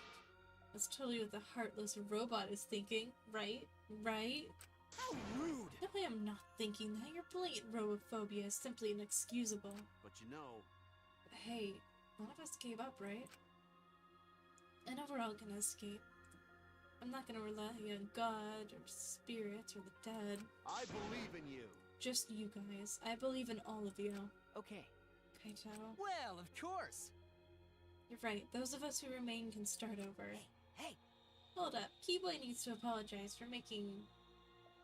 That's totally what the heartless robot is thinking, right? Right? How rude! No, I am not thinking that. Your blatant robophobia is simply inexcusable. But you know, Hey, none of us gave up, right? I know we're all gonna escape. I'm not gonna rely on God or spirits or the dead. I believe in you. Just you guys. I believe in all of you. Okay. Kaito. well, of course. You're right. Those of us who remain can start over. Hey. Hold up. Keyboy needs to apologize for making...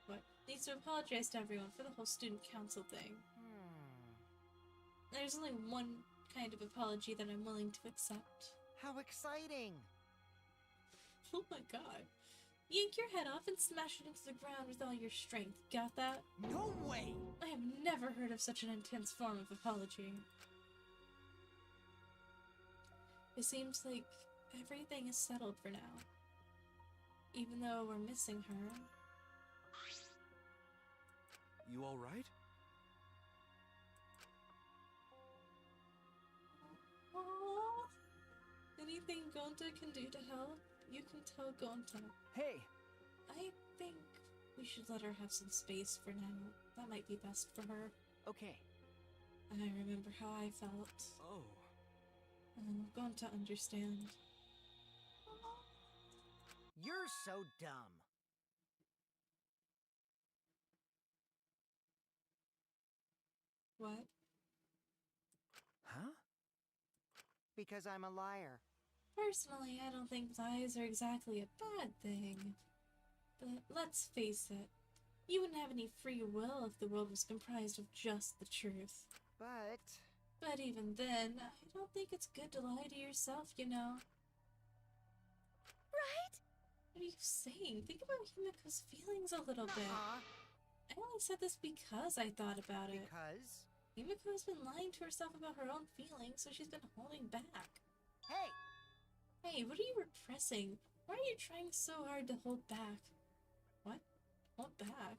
What? Needs to apologize to everyone for the whole student council thing. There's only one kind of apology that I'm willing to accept. How exciting! Oh my god. Yank your head off and smash it into the ground with all your strength. Got that? No way! I have never heard of such an intense form of apology. It seems like everything is settled for now. Even though we're missing her. You alright? Aww. Anything Gonta can do to help, you can tell Gonta. Hey. I think we should let her have some space for now. That might be best for her. Okay. I remember how I felt. Oh. I'm going to understand. You're so dumb. What? Huh? Because I'm a liar. Personally, I don't think lies are exactly a bad thing. But let's face it, you wouldn't have any free will if the world was comprised of just the truth. But even then, I don't think it's good to lie to yourself, you know. Right? What are you saying? Think about Himiko's feelings a little bit. I only said this because I thought about it. Because? Himiko's been lying to herself about her own feelings, so she's been holding back. Hey! Hey, what are you repressing? Why are you trying so hard to hold back? What? Hold back?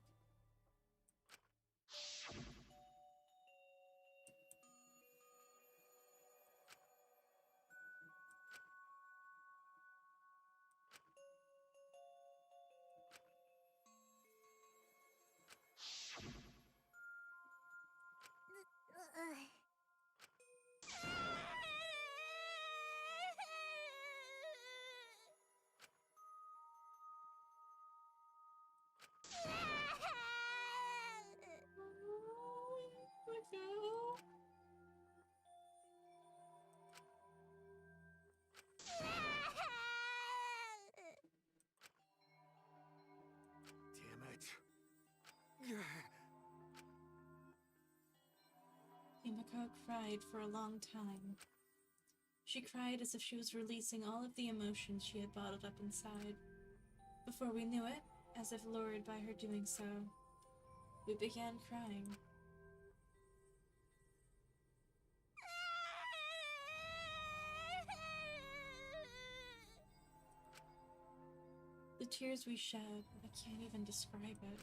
Damn it. Himiko cried for a long time. She cried as if she was releasing all of the emotions she had bottled up inside. Before we knew it, as if lured by her doing so, we began crying. The tears we shed, I can't even describe it.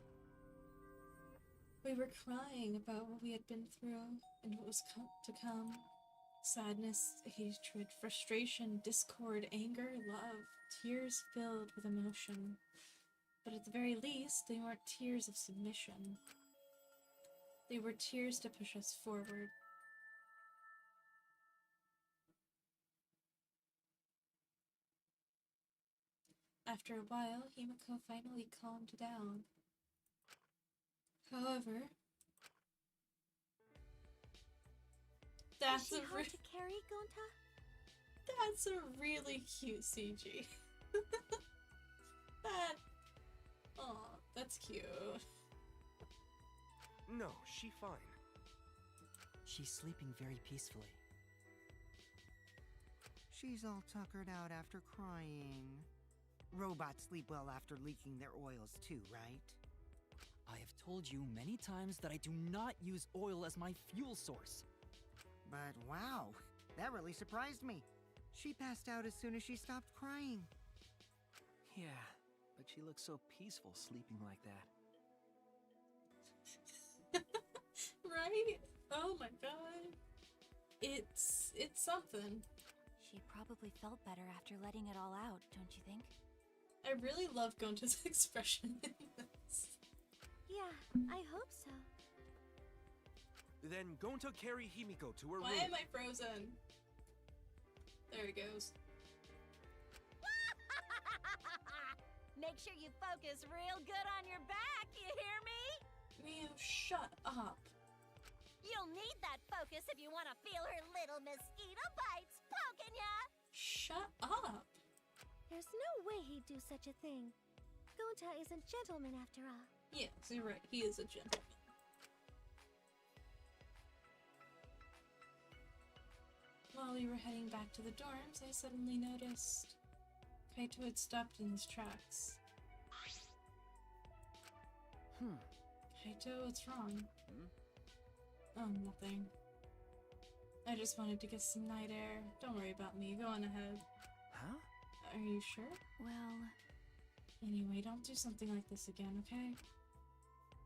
We were crying about what we had been through and what was to come. Sadness, hatred, frustration, discord, anger, love, tears filled with emotion. But at the very least, they weren't tears of submission. They were tears to push us forward. After a while, Himiko finally calmed down. However, Is she hard to carry, Gonta? That's a really cute CG. Aw, that's cute. No, she fine. She's sleeping very peacefully. She's all tuckered out after crying. Robots sleep well after leaking their oils too, right? I have told you many times that I do not use oil as my fuel source. But wow, that really surprised me. She passed out as soon as she stopped crying. Yeah, but she looks so peaceful sleeping like that. Right? Oh my god. It's something. She probably felt better after letting it all out, don't you think? I really love Gonta's expression in this. Yeah, I hope so. Then Gonta carry Himiko to her Why room. am I frozen? There he goes. Make sure you focus real good on your back, you hear me? Ryu, shut up. You'll need that focus if you want to feel her little mosquito bites poking ya! Shut up! There's no way he'd do such a thing. Gonta is a gentleman after all. Yes, you're right. He is a gentleman. While we were heading back to the dorms, I suddenly noticed Kaito had stopped in his tracks. Kaito, what's wrong? Oh, nothing. I just wanted to get some night air. Don't worry about me. Go on ahead. Huh? Are you sure? Well... Anyway, don't do something like this again, okay?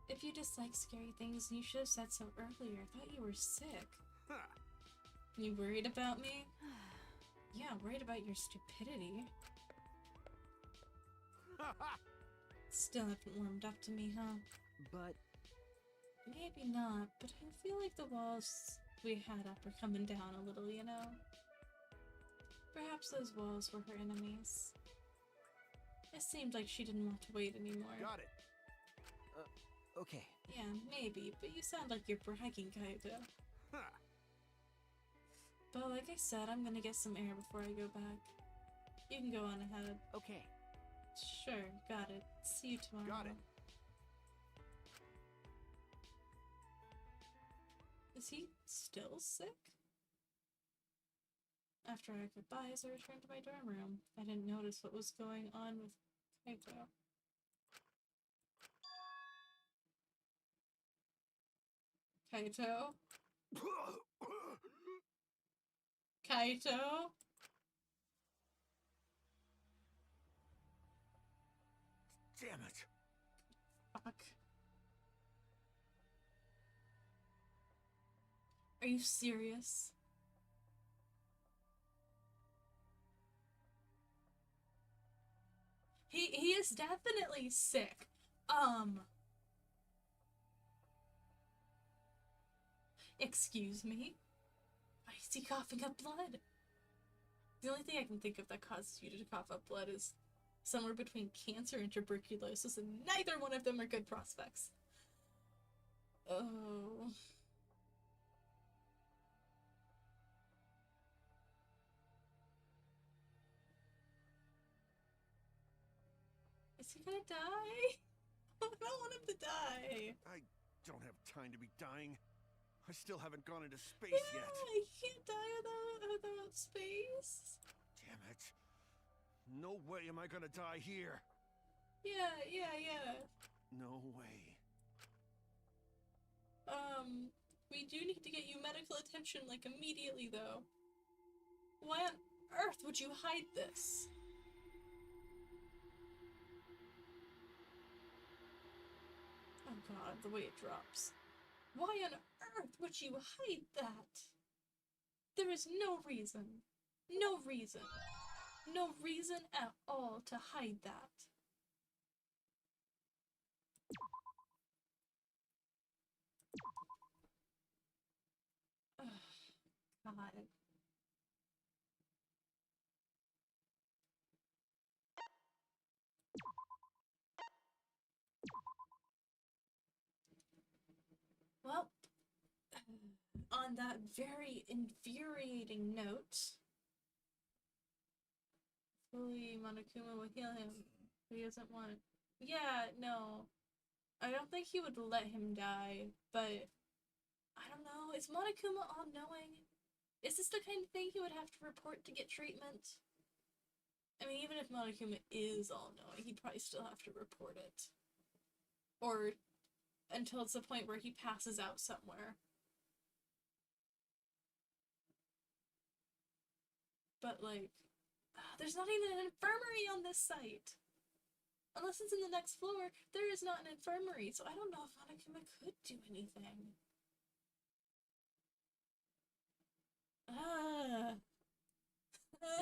If you dislike scary things, you should have said so earlier. I thought you were sick. Huh. You worried about me? Yeah, worried about your stupidity. Still haven't warmed up to me, huh? But Maybe not, but I feel like the walls we had up are coming down a little, you know? Perhaps those walls were her enemies. I It seemed like she didn't want to wait anymore. Got it. Okay. Yeah, maybe, but you sound like you're bragging, Kaito. Huh. But like I said, I'm gonna get some air before I go back. You can go on ahead. Okay. Sure, got it. See you tomorrow. Got it. Is he still sick? After our goodbyes, I returned to my dorm room. I didn't notice what was going on with Kaito. Kaito? Kaito? Damn it. Fuck. Are you serious? He is definitely sick. Excuse me? Why is he coughing up blood? The only thing I can think of that causes you to cough up blood is somewhere between cancer and tuberculosis, and neither one of them are good prospects. Oh. Is he gonna die? I don't want him to die. I don't have time to be dying. I still haven't gone into space Yeah, yet. I can't die without space. Damn it. No way am I gonna die here. Yeah. No way. We do need to get you medical attention, like, immediately, though. Why on earth would you hide this? Oh god, the way it drops. Why on earth would you hide that? There is no reason. No reason. No reason at all to hide that. Ugh, God. Well, on that very infuriating note, hopefully Monokuma will heal him. He doesn't want. Yeah, no. I don't think he would let him die, but I don't know. Is Monokuma all-knowing? Is this the kind of thing he would have to report to get treatment? I mean, even if Monokuma is all-knowing, he'd probably still have to report it. Or until it's the point where he passes out somewhere. But, like, there's not even an infirmary on this site! Unless it's in the next floor, there is not an infirmary, so I don't know if Monokuma could do anything.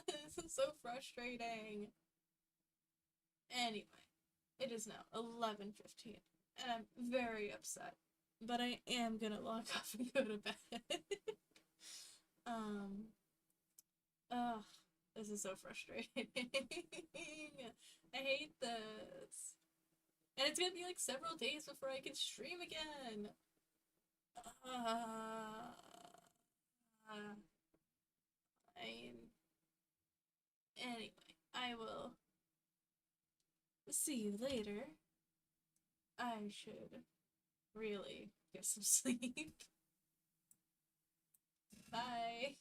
This is so frustrating. Anyway, it is now 11:15, and I'm very upset. But I am gonna log off and go to bed. Ugh, this is so frustrating. I hate this. And it's gonna be like several days before I can stream again. Anyway, I will see you later. I should really get some sleep. Bye.